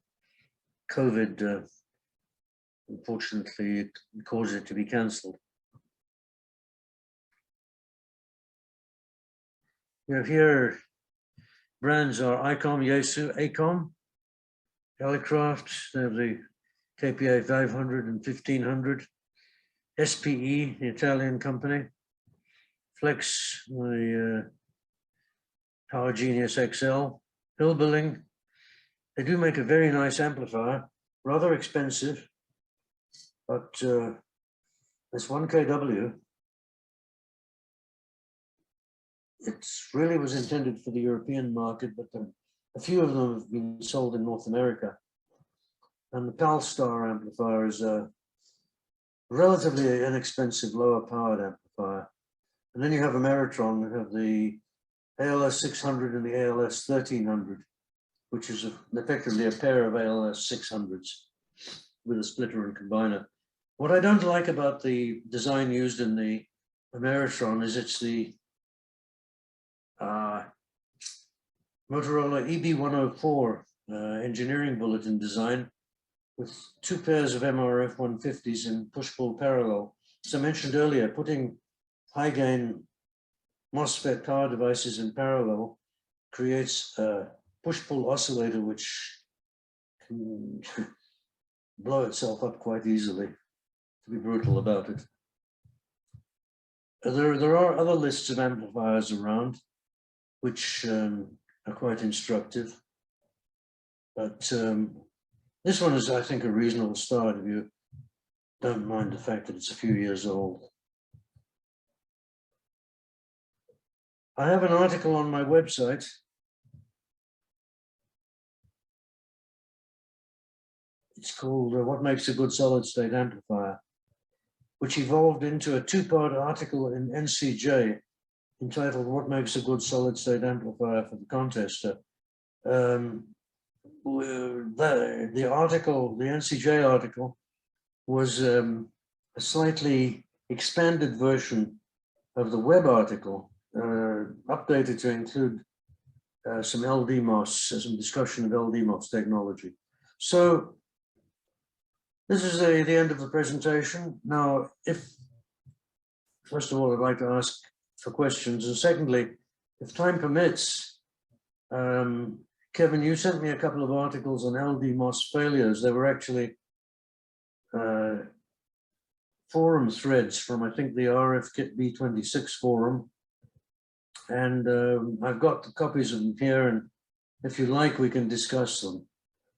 COVID unfortunately caused it to be cancelled. You have here brands are ICOM, Yaesu, ACOM, Elecraft, they have the KPA 500 and 1500, SPE, the Italian company, Flex, the Power Genius XL, Hillbilling. They do make a very nice amplifier, rather expensive, but this 1kW, it really was intended for the European market, but a few of them have been sold in North America. And the PALSTAR amplifier is a relatively inexpensive, lower powered amplifier. And then you have Ameritron, you have the ALS 600 and the ALS 1300, which is effectively a pair of ALS 600s with a splitter and combiner. What I don't like about the design used in the Ameritron is it's the Motorola EB104 engineering bulletin design with two pairs of MRF 150s in push-pull parallel. As I mentioned earlier, putting high-gain MOSFET power devices in parallel creates a push-pull oscillator which can blow itself up quite easily, to be brutal about it. There are other lists of amplifiers around which are quite instructive, but this one is, I think, a reasonable start if you don't mind the fact that it's a few years old. I have an article on my website it's called What Makes a Good Solid State Amplifier, which evolved into a two-part article in NCJ entitled What Makes a Good Solid State Amplifier for the Contester. The article, the NCJ article, was a slightly expanded version of the web article, updated to include some LDMOS, some discussion of LDMOS technology. So this is the end of the presentation. Now, first of all, I'd like to ask for questions, and secondly, if time permits, Kevin, you sent me a couple of articles on LDMOS failures. They were actually forum threads from, I think, the RF Kit B26 forum. And I've got the copies of them here, and if you like, we can discuss them.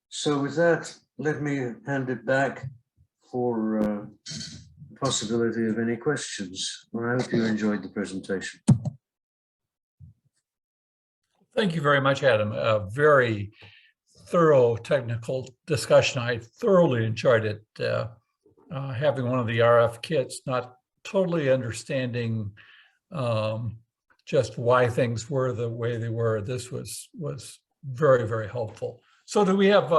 So with that, let me hand it back for possibility of any questions. Well, I hope you enjoyed the presentation.
Thank you very much, Adam. A very thorough technical discussion. I thoroughly enjoyed it. Having one of the RF kits, not totally understanding just why things were the way they were. This was very, very helpful. So do we have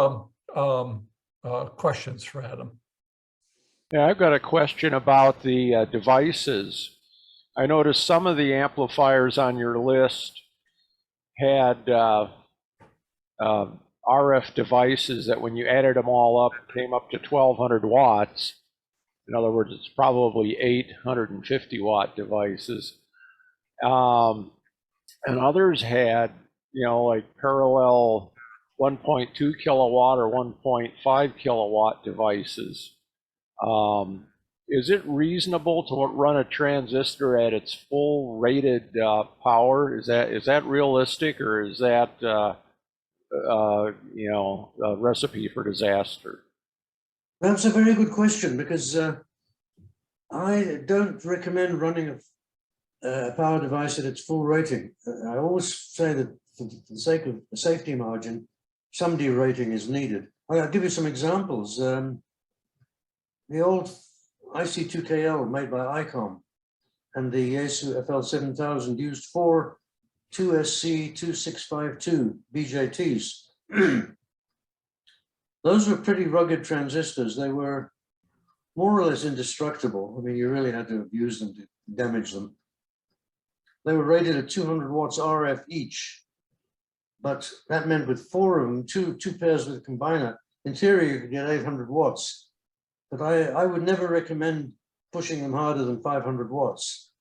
questions for Adam?
Yeah, I've got a question about the devices. I noticed some of the amplifiers on your list had RF devices that when you added them all up, came up to 1200 watts. In other words, it's probably 850 watt devices. And others had, like parallel 1.2 kilowatt or 1.5 kilowatt devices. Is it reasonable to run a transistor at its full rated power? Is that realistic, or is that a recipe for disaster?
That's a very good question, because I don't recommend running a power device at its full rating. I always say that for the sake of the safety margin, some derating is needed. I'll give you some examples. The old IC2KL made by ICOM and the Yaesu FL7000 used 4 2SC2652 BJTs. Those were pretty rugged transistors. They were more or less indestructible. I mean, you really had to abuse them to damage them. They were rated at 200 watts RF each, but that meant with 4 of them, two pairs with a combiner, in theory you could get 800 watts. But I would never recommend pushing them harder than 500 watts.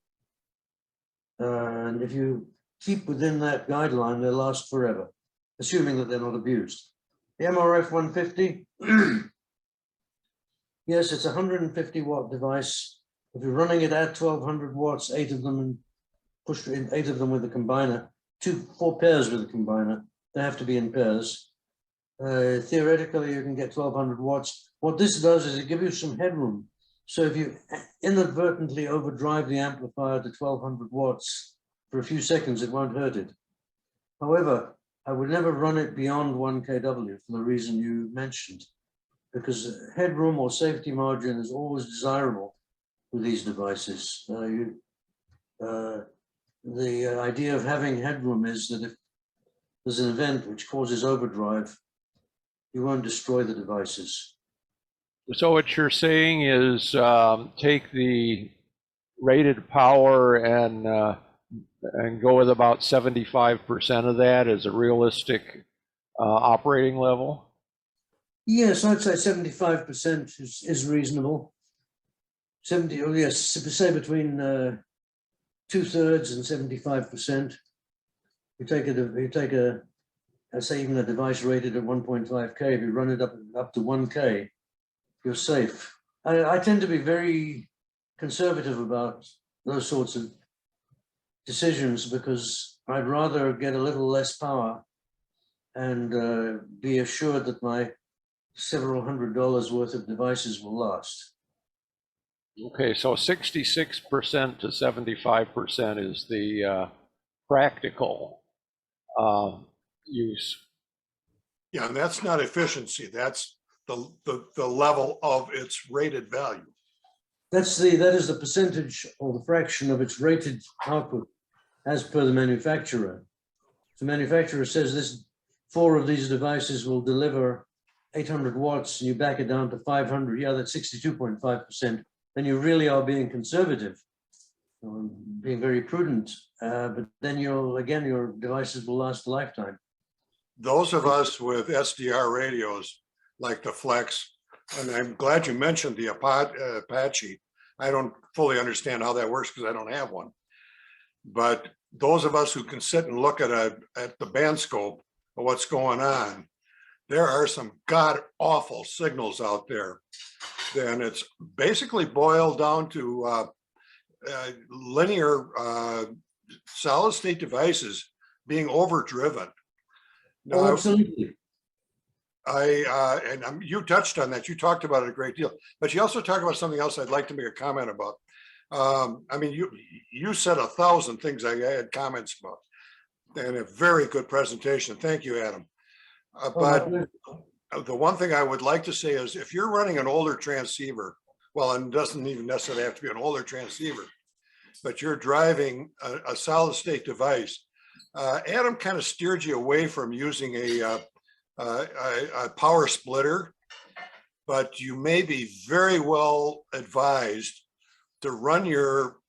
And if you keep within that guideline, they'll last forever, assuming that they're not abused. The MRF 150, yes, it's a 150 watt device. If you're running it at 1200 watts, 8 of them, and push in 8 of them with a combiner, 4 pairs with a combiner, they have to be in pairs. Theoretically, you can get 1200 watts. What this does is it gives you some headroom. So if you inadvertently overdrive the amplifier to 1200 watts for a few seconds, it won't hurt it. However, I would never run it beyond 1 kW for the reason you mentioned, because headroom or safety margin is always desirable with these devices. The idea of having headroom is that if there's an event which causes overdrive, you won't destroy the devices.
So what you're saying is take the rated power and go with about 75% of that as a realistic operating level?
Yes, I'd say 75% is reasonable. 70, oh yes, say between 2/3 and 75%. You take a say even a device rated at 1.5K, if you run it up to 1K, you're safe. I tend to be very conservative about those sorts of decisions, because I'd rather get a little less power and be assured that my several $100s worth of devices will last.
Okay, so 66% to 75% is the practical use.
Yeah, and that's not efficiency. That's the level of its rated value.
That is the percentage or the fraction of its rated output as per the manufacturer. The manufacturer says this 4 of these devices will deliver 800 watts, and you back it down to 500. Yeah, that's 62.5%. Then you really are being conservative, being very prudent. But then your devices will last a lifetime.
Those of us with SDR radios like the Flex, and I'm glad you mentioned the Apache. I don't fully understand how that works because I don't have one. But those of us who can sit and look at the band scope of what's going on, there are some god awful signals out there. Then it's basically boiled down to linear solid state devices being overdriven. Now,
Oh, absolutely.
you touched on that. You talked about it a great deal, but you also talked about something else I'd like to make a comment about. I mean, you said 1,000 things I had comments about, and a very good presentation. Thank you, Adam. But the one thing I would like to say is, if you're running an older transceiver, well, and it doesn't even necessarily have to be an older transceiver, but you're driving a solid state device, Adam kind of steered you away from using a power splitter, but you may be very well advised to run your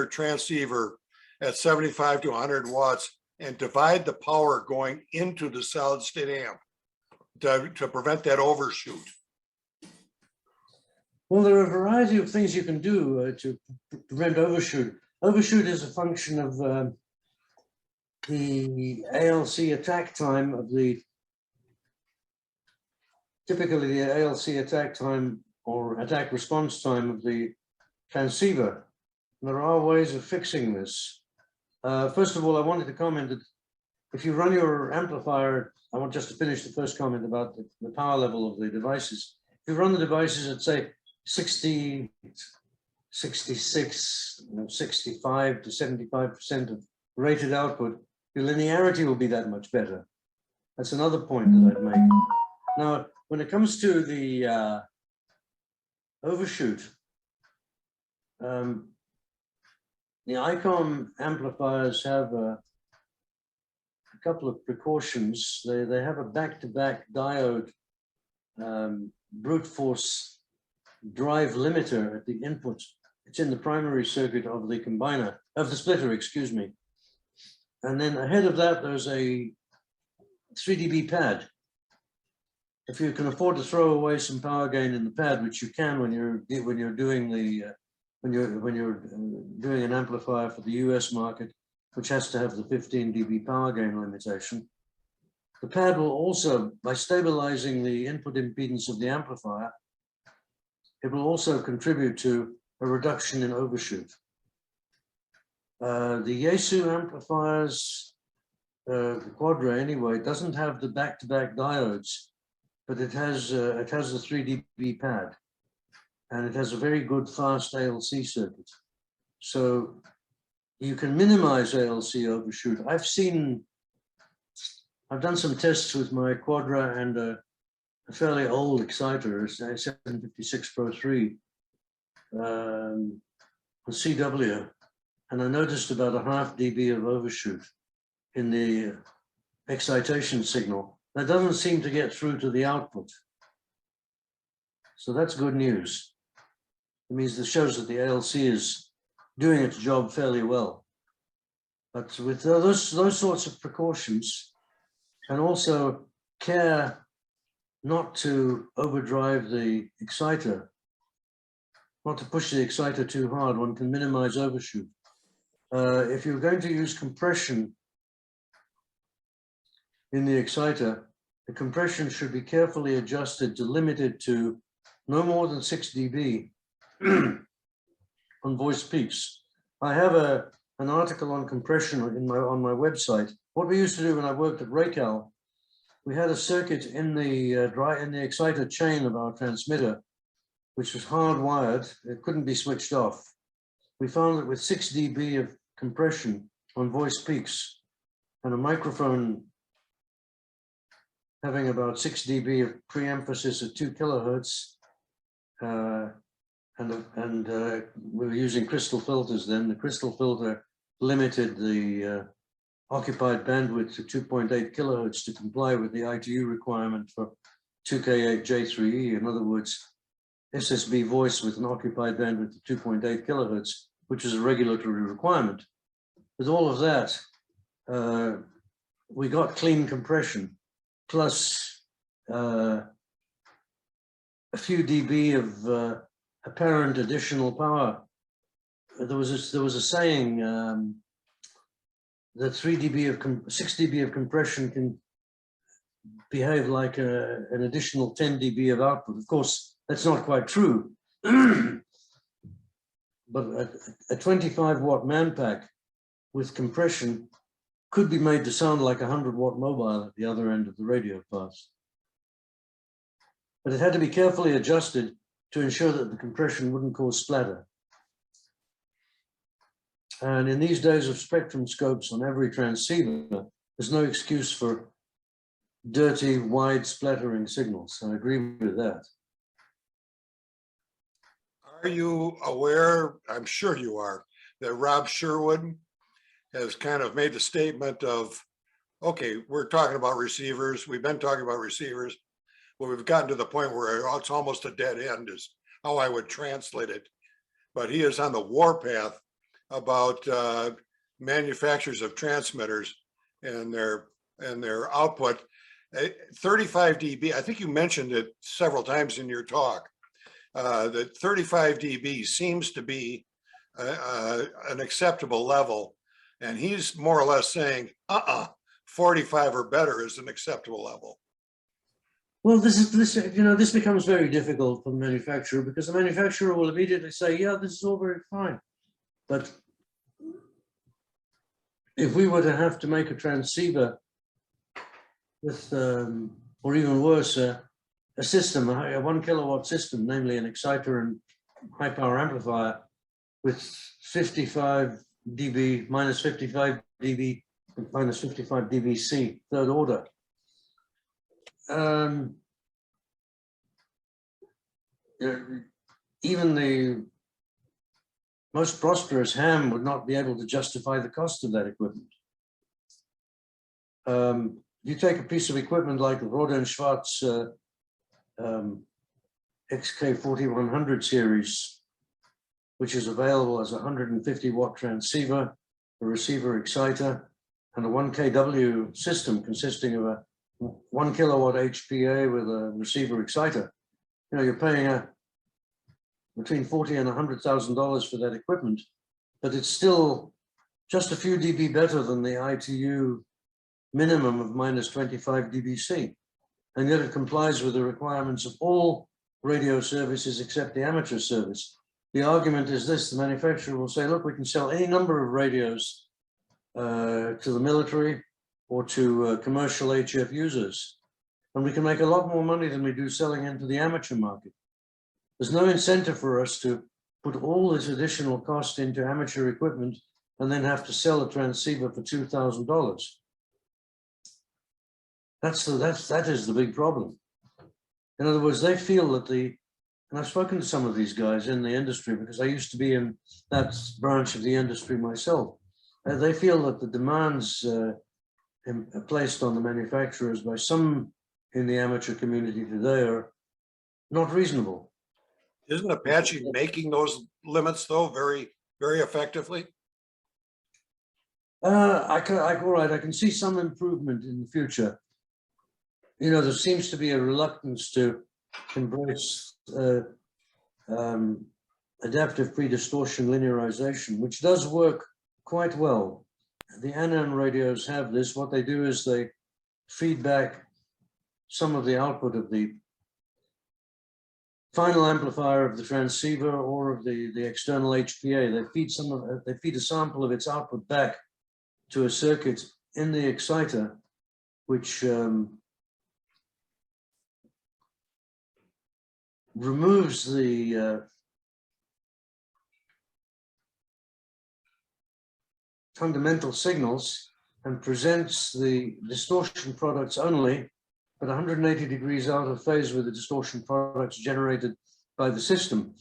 transceiver at 75 to 100 watts and divide the power going into the solid state amp to prevent that overshoot.
Well, there are a variety of things you can do to prevent overshoot. Overshoot is a function of the ALC attack time of typically the ALC attack time or attack response time of the transceiver. There are ways of fixing this. First of all, I wanted to comment that if you run your amplifier, I want just to finish the first comment about the power level of the devices. If you run the devices at, say, 60, 66, 65 to 75% of rated output, your linearity will be that much better. That's another point that I'd make. Now, when it comes to the overshoot, the ICOM amplifiers have a couple of precautions. They have a back-to-back diode brute force drive limiter at the input. It's in the primary circuit of the combiner, of the splitter, excuse me. And then ahead of that, there's a 3 dB pad. If you can afford to throw away some power gain in the pad, which you can when you're doing an amplifier for the US market, which has to have the 15 dB power gain limitation, the pad will also, by stabilizing the input impedance of the amplifier, it will also contribute to a reduction in overshoot. The Yaesu amplifiers, the Quadra anyway, doesn't have the back-to-back diodes, but it has the 3 dB pad, and it has a very good fast ALC circuit. So you can minimize ALC overshoot. I've done some tests with my Quadra and a fairly old exciter, a 756 Pro 3 with CW, and I noticed about a half dB of overshoot in the excitation signal. That doesn't seem to get through to the output. So that's good news. It means that shows that the ALC is doing its job fairly well. But with those sorts of precautions, and also care not to overdrive the exciter, not to push the exciter too hard, one can minimize overshoot. If you're going to use compression in the exciter, the compression should be carefully adjusted to limit it to no more than 6 dB on voice peaks. I have an article on compression on my website. What we used to do when I worked at Raycal, we had a circuit in the exciter chain of our transmitter, which was hardwired. It couldn't be switched off. We found that with 6 dB of compression on voice peaks and a microphone having about 6 dB of pre-emphasis at 2 kilohertz, and we were using crystal filters then. The crystal filter limited the occupied bandwidth to 2.8 kilohertz to comply with the ITU requirement for 2K8J3E. In other words, SSB voice with an occupied bandwidth of 2.8 kilohertz, which is a regulatory requirement. With all of that, we got clean compression, plus a few dB of apparent additional power. There was a saying, the 6 dB of compression can behave like an additional 10 dB of output. Of course, that's not quite true. But a 25 watt man pack with compression could be made to sound like a 100 watt mobile at the other end of the radio pass. But it had to be carefully adjusted to ensure that the compression wouldn't cause splatter. And in these days of spectrum scopes on every transceiver, there's no excuse for dirty, wide splattering signals. I agree with that.
Are you aware, I'm sure you are, that Rob Sherwood has kind of made the statement of, okay, we're talking about receivers. We've been talking about receivers. Well, we've gotten to the point where it's almost a dead end is how I would translate it. But he is on the warpath about manufacturers of transmitters and their output. 35 dB, I think you mentioned it several times in your talk, that 35 dB seems to be an acceptable level. And he's more or less saying, 45 or better is an acceptable level.
Well, this becomes very difficult for the manufacturer, because the manufacturer will immediately say, yeah, this is all very fine. But if we were to have to make a transceiver with, or even worse, a system, a 1 kilowatt system, namely an exciter and high power amplifier with 55 dB, minus 55 dB, minus 55 dBc, third order. Even the most prosperous ham would not be able to justify the cost of that equipment. You take a piece of equipment like the Rohde & Schwarz XK4100 series, which is available as a 150 watt transceiver, a receiver exciter, and a 1 kW system consisting of a 1 kilowatt HPA with a receiver exciter. You know, you're paying between $40,000 and $100,000 for that equipment, but it's still just a few dB better than the ITU minimum of minus 25 dBc. And yet it complies with the requirements of all radio services except the amateur service. The argument is this: the manufacturer will say, look, we can sell any number of radios to the military or to commercial HF users, and we can make a lot more money than we do selling into the amateur market. There's no incentive for us to put all this additional cost into amateur equipment and then have to sell a transceiver for $2,000. That is the big problem. In other words, they feel that and I've spoken to some of these guys in the industry because I used to be in that branch of the industry myself. They feel that the demands placed on the manufacturers by some in the amateur community today are not reasonable.
Isn't Apache making those limits though very, very effectively?
All right, I can see some improvement in the future. You know, there seems to be a reluctance to embrace adaptive pre-distortion linearization, which does work quite well. The Anon radios have this. What they do is they feed back some of the output of the final amplifier of the transceiver or of the external HPA. They feed a sample of its output back to a circuit in the exciter, which removes the fundamental signals and presents the distortion products only, but 180 degrees out of phase with the distortion products generated by the system.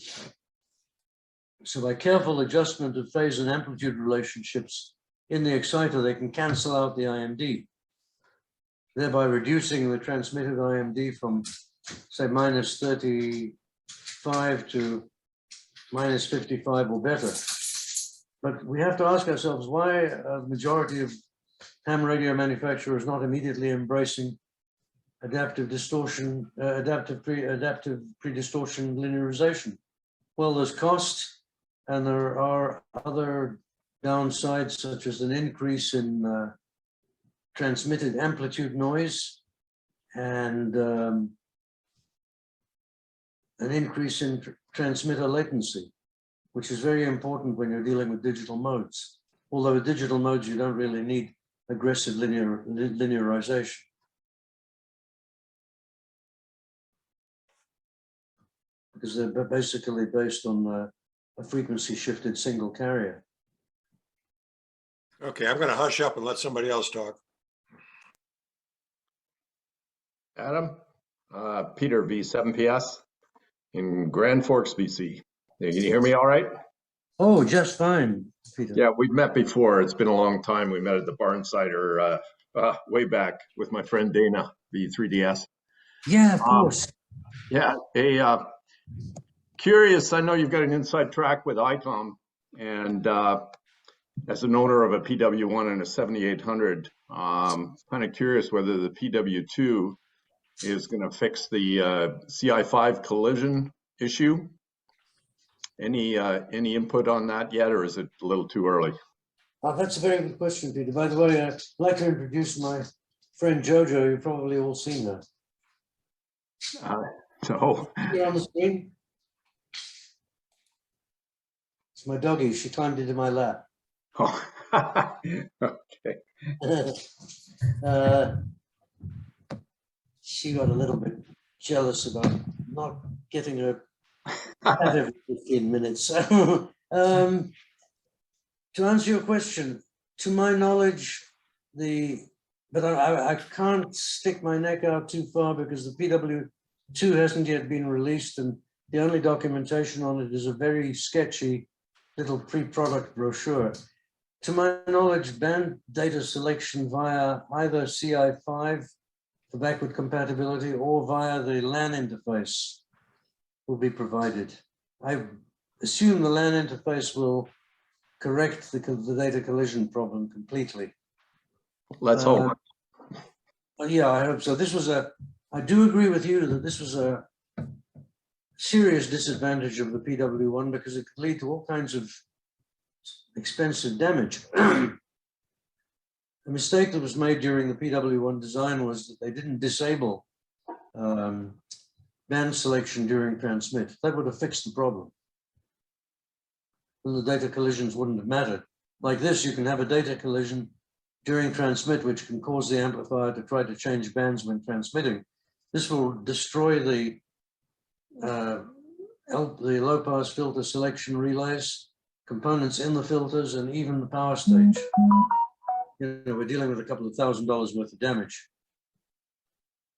So by careful adjustment of phase and amplitude relationships in the exciter, they can cancel out the IMD, thereby reducing the transmitted IMD from, say, minus 35 to minus 55 or better. But we have to ask ourselves why the majority of ham radio manufacturers not immediately embracing adaptive distortion, adaptive pre-distortion linearization. Well, there's cost, and there are other downsides, such as an increase in transmitted amplitude noise and an increase in transmitter latency which is very important when you're dealing with digital modes. Although with digital modes, you don't really need aggressive linearization. Because they're basically based on a frequency shifted single carrier.
Okay, I'm going to hush up and let somebody else talk.
Adam, Peter V7PS in Grand Forks, BC. Can you hear me all right?
Oh, just fine, Peter.
Yeah, we've met before. It's been a long time. We met at the Barn Cider way back with my friend Dana, V3DS.
Yeah, of course.
Yeah, curious, I know you've got an inside track with ICOM, and as an owner of a PW1 and a 7800, kind of curious whether the PW2 is going to fix the CI5 collision issue. Any input on that yet, or is it a little too early?
That's a very good question, Peter. By the way, I'd like to introduce my friend Jojo. You've probably all seen her.
So
Here on the screen. It's my doggy. She climbed into my lap.
oh, okay.
She got a little bit jealous about not getting her at every 15 minutes. To answer your question, to my knowledge, but I can't stick my neck out too far because the PW2 hasn't yet been released, and the only documentation on it is a very sketchy little pre-product brochure. To my knowledge, band data selection via either CI5 for backward compatibility or via the LAN interface will be provided. I assume the LAN interface will correct the data collision problem completely.
Let's hope.
Yeah, I hope so. I do agree with you that this was a serious disadvantage of the PW1 because it could lead to all kinds of expensive damage. The mistake that was made during the PW1 design was that they didn't disable band selection during transmit. That would have fixed the problem. Then the data collisions wouldn't have mattered. Like this, you can have a data collision during transmit, which can cause the amplifier to try to change bands when transmitting. This will destroy the low pass filter selection relays, components in the filters, and even the power stage. You know, we're dealing with a couple of $1,000s worth of damage.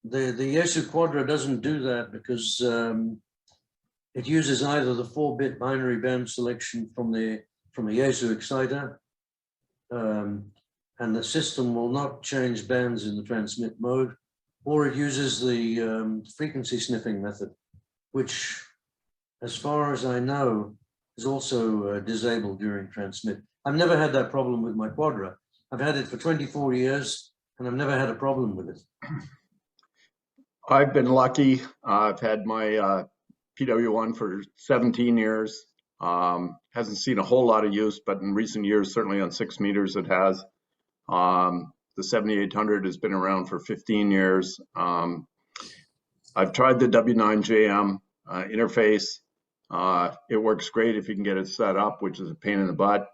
The Yaesu Quadra doesn't do that because it uses either the 4-bit binary band selection from a Yaesu exciter, and the system will not change bands in the transmit mode, or it uses the frequency sniffing method, which, as far as I know, is also disabled during transmit. I've never had that problem with my Quadra. I've had it for 24 years, and I've never had a problem with it.
I've been lucky. I've had my PW1 for 17 years. Hasn't seen a whole lot of use, but in recent years, certainly on 6 meters, it has. The 7800 has been around for 15 years. I've tried the W9JM interface. It works great if you can get it set up, which is a pain in the butt.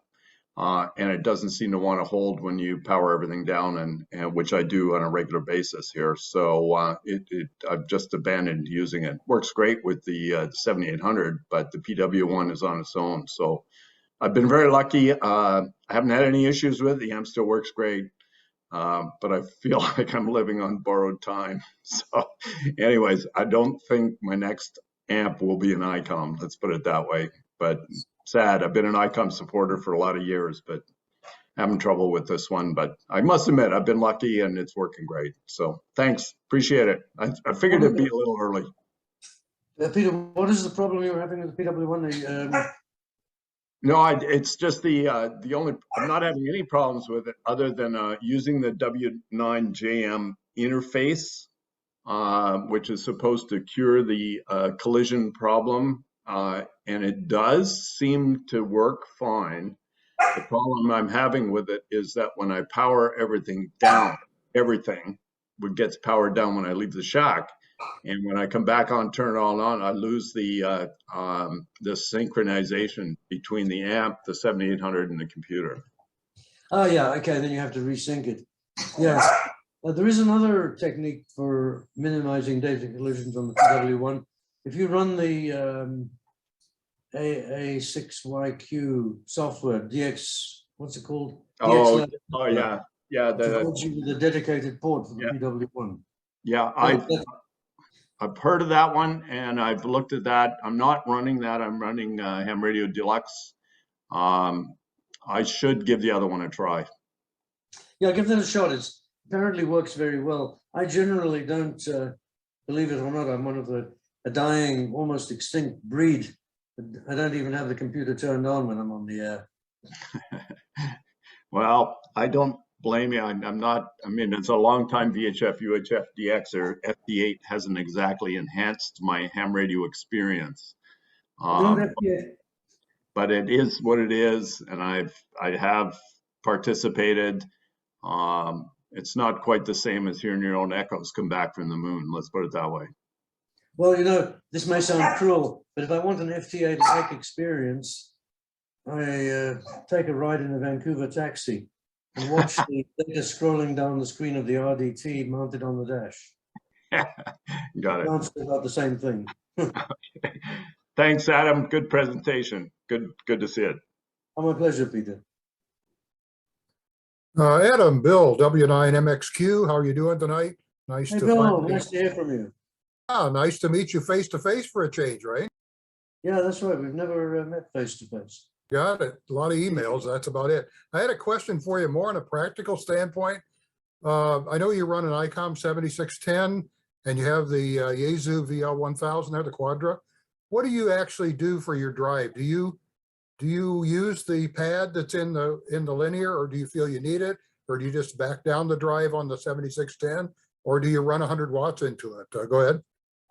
And it doesn't seem to want to hold when you power everything down, and which I do on a regular basis here. So I've just abandoned using it. Works great with the 7800, but the PW1 is on its own. So I've been very lucky. I haven't had any issues with it. The amp still works great, but I feel like I'm living on borrowed time. So anyways, I don't think my next amp will be an ICOM. Let's put it that way. But sad. I've been an ICOM supporter for a lot of years, but having trouble with this one. But I must admit, I've been lucky and it's working great. So thanks. Appreciate it. I figured it'd be a little early.
Peter, what is the problem you're having with the PW1?
No, it's just the only, I'm not having any problems with it other than using the W9JM interface, which is supposed to cure the collision problem. And it does seem to work fine. The problem I'm having with it is that when I power everything down, everything gets powered down when I leave the shack. And when I come back on, turn it all on, I lose the synchronization between the amp, the 7800, and the computer.
Oh, yeah, okay, then you have to resync it. Yeah, there is another technique for minimizing data collisions on the PW1. If you run the A6YQ software, what's it called?
Oh,
DX
oh yeah, yeah.
provides you with a dedicated port for the
Yeah.
PW1.
Yeah, I've heard of that one, and I've looked at that. I'm not running that. I'm running Ham Radio Deluxe. I should give the other one a try.
Yeah, give that a shot. It apparently works very well. I generally don't, believe it or not, I'm one of a dying, almost extinct breed. I don't even have the computer turned on when I'm on the air.
Well, I don't blame you. I'm not, I mean, it's a long time VHF, UHF, DX, or FD8 hasn't exactly enhanced my ham radio experience. But it is what it is, and I have participated. It's not quite the same as hearing your own echoes come back from the moon. Let's put it that way.
Well, you know, this may sound cruel, but if I want an FT8-like experience, I take a ride in a Vancouver taxi and watch the data scrolling down the screen of the RDT mounted on the dash.
Got it.
Sounds about the same thing.
Thanks, Adam. Good presentation. Good to see it.
Oh, my pleasure, Peter.
Adam, Bill, W9MXQ, how are you doing tonight? Nice
Hey,
to
Bill,
finally-
nice to hear from you.
Nice to meet you face to face for a change, right?
Yeah, that's right. We've never met face to face.
Got it. A lot of emails. That's about it. I had a question for you more on a practical standpoint. I know you run an ICOM 7610 and you have the Yaesu VL1000 there, the Quadra. What do you actually do for your drive? Do you use the pad that's in the linear, or do you feel you need it? Or do you just back down the drive on the 7610? Or do you run 100 watts into it? Go ahead.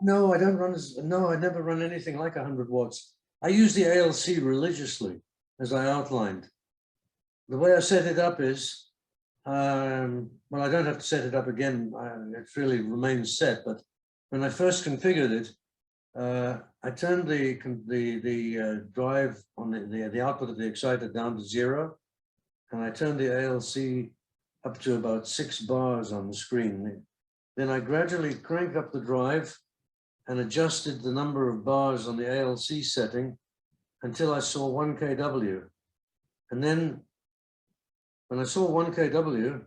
No, I don't run no, I never run anything like 100 watts. I use the ALC religiously, as I outlined. The way I set it up is, well, I don't have to set it up again. It really remains set, but when I first configured it, I turned the drive on the output of the exciter down to 0, and I turned the ALC up to about 6 bars on the screen. Then I gradually cranked up the drive and adjusted the number of bars on the ALC setting until I saw 1 kW. And then when I saw 1 kW,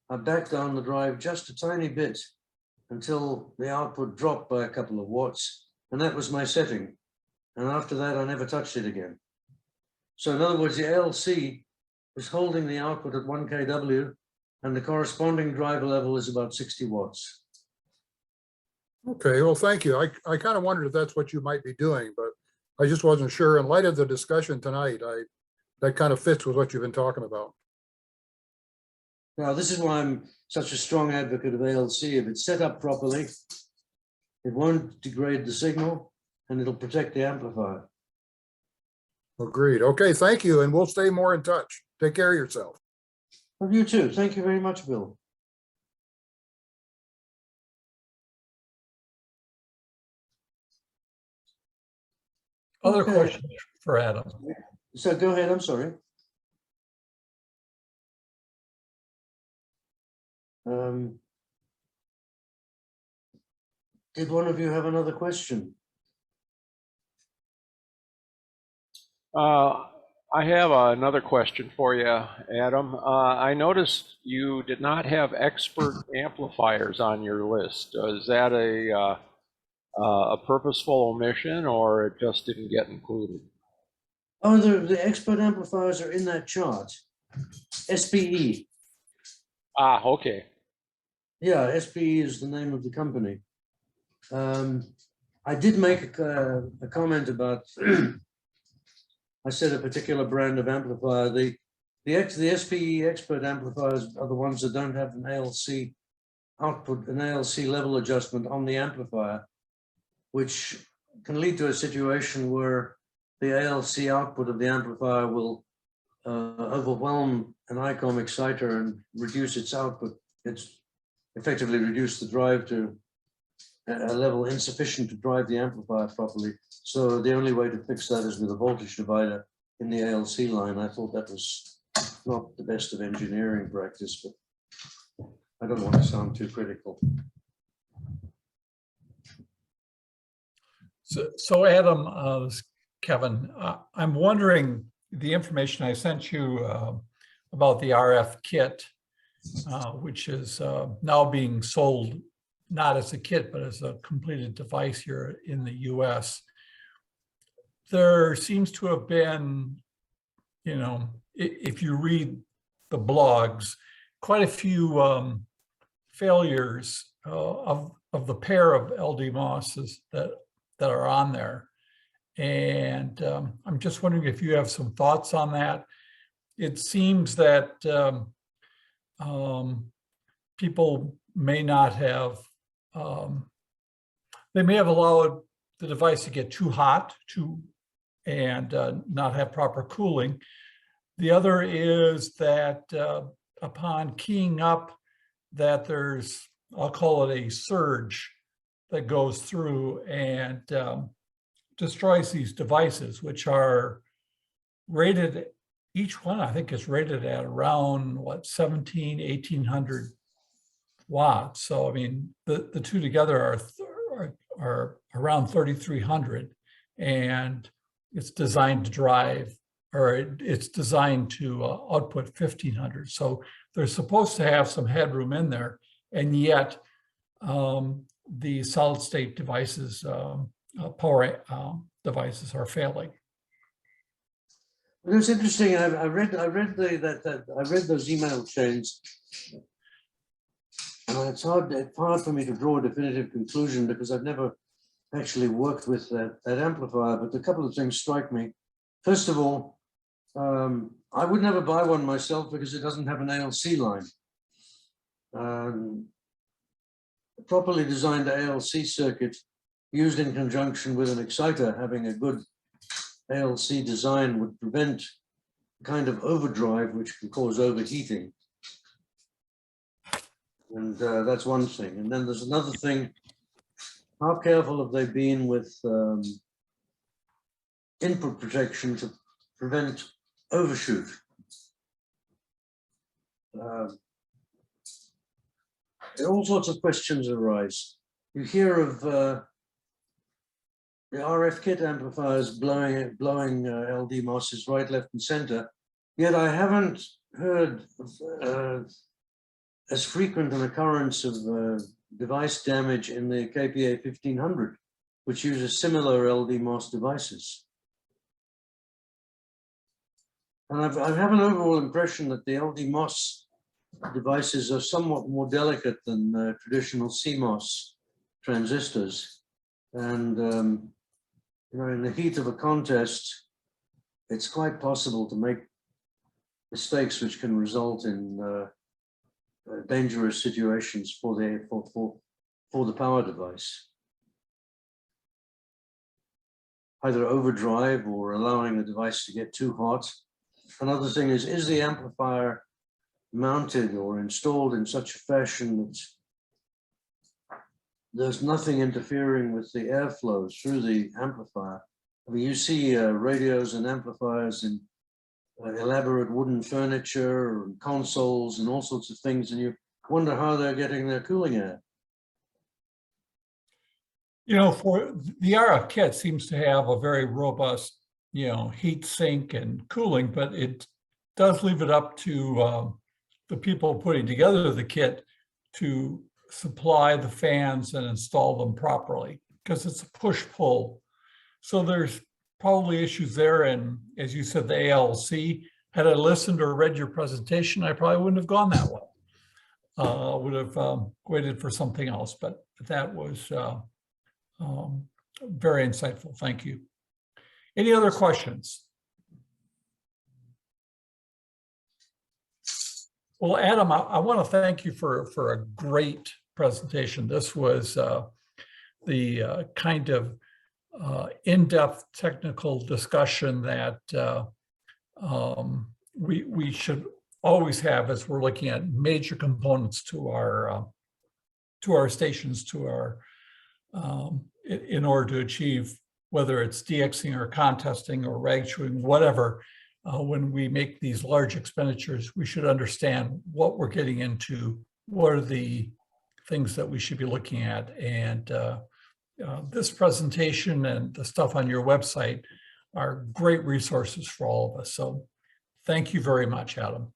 I backed down the drive just a tiny bit until the output dropped by a couple of watts. And that was my setting. And after that, I never touched it again. So in other words, the ALC was holding the output at 1 kW, and the corresponding driver level is about 60 watts.
Okay, well, thank you. I kind of wondered if that's what you might be doing, but I just wasn't sure. In light of the discussion tonight, that kind of fits with what you've been talking about.
Now, this is why I'm such a strong advocate of ALC. If it's set up properly, it won't degrade the signal, and it'll protect the amplifier.
Agreed. Okay, thank you, and we'll stay more in touch. Take care of yourself.
Well, you too. Thank you very much, Bill.
Other
Okay.
questions for Adam?
So go ahead. I'm sorry. Did one of you have another question?
I have another question for you, Adam. I noticed you did not have expert amplifiers on your list. Is that a purposeful omission, or it just didn't get included?
Oh, the expert amplifiers are in that chart. SPE.
Ah, okay.
Yeah, SPE is the name of the company. I did make a comment about, I said a particular brand of amplifier. The SPE expert amplifiers are the ones that don't have an ALC output, an ALC level adjustment on the amplifier, which can lead to a situation where the ALC output of the amplifier will overwhelm an ICOM exciter and reduce its output. It's effectively reduced the drive to a level insufficient to drive the amplifier properly. So the only way to fix that is with a voltage divider in the ALC line. I thought that was not the best of engineering practice, but I don't want to sound too critical.
So Adam, Kevin, I'm wondering, the information I sent you about the RF kit, which is now being sold not as a kit, but as a completed device here in the US. There seems to have been, you know, if you read the blogs, quite a few failures of the pair of LD MOSs that are on there. And I'm just wondering if you have some thoughts on that. It seems that people may not have, they may have allowed the device to get too hot and not have proper cooling. The other is that upon keying up, that there's, I'll call it a surge that goes through and destroys these devices, which are rated, each one I think is rated at around what, 1800 watts. So I mean, the two together are around 3300, and it's designed to drive, or it's designed to output 1500. So they're supposed to have some headroom in there, and yet the solid state devices, power devices are failing.
It was interesting. I read those email chains, and it's hard for me to draw a definitive conclusion because I've never actually worked with that amplifier. But a couple of things strike me. First of all, I would never buy one myself because it doesn't have an ALC line. A properly designed ALC circuit used in conjunction with an exciter having a good ALC design would prevent the kind of overdrive which can cause overheating. And that's one thing. And then there's another thing. How careful have they been with input protection to prevent overshoot? All sorts of questions arise. You hear of the RF kit amplifiers blowing LD MOSs right, left, and center. Yet I haven't heard as frequent an occurrence of device damage in the KPA 1500, which uses similar LD MOS devices. And I have an overall impression that the LD MOS devices are somewhat more delicate than traditional CMOS transistors. And you know, in the heat of a contest, it's quite possible to make mistakes which can result in dangerous situations for the power device. Either overdrive or allowing the device to get too hot. Another thing is the amplifier mounted or installed in such a fashion that there's nothing interfering with the airflow through the amplifier. I mean, you see radios and amplifiers in elaborate wooden furniture and consoles and all sorts of things, and you wonder how they're getting their cooling air.
You know, for the RF kit seems to have a very robust, you know, heat sink and cooling, but it does leave it up to the people putting together the kit to supply the fans and install them properly, because it's a push-pull. So there's probably issues there. And as you said, the ALC, had I listened or read your presentation, I probably wouldn't have gone that way. Would have waited for something else, but that was very insightful. Thank you. Any other questions? Well, Adam, I want to thank you for a great presentation. This was the kind of in-depth technical discussion that we should always have as we're looking at major components to our stations, in order to achieve, whether it's DXing or contesting or rag chewing, whatever. When we make these large expenditures, we should understand what we're getting into, what are the things that we should be looking at. And this presentation and the stuff on your website are great resources for all of us. So thank you very much, Adam.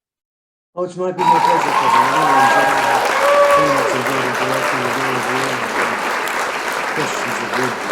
Oh, it's my pleasure, Kevin. I really enjoyed it. Very much enjoyed interacting with all of you. Questions are good.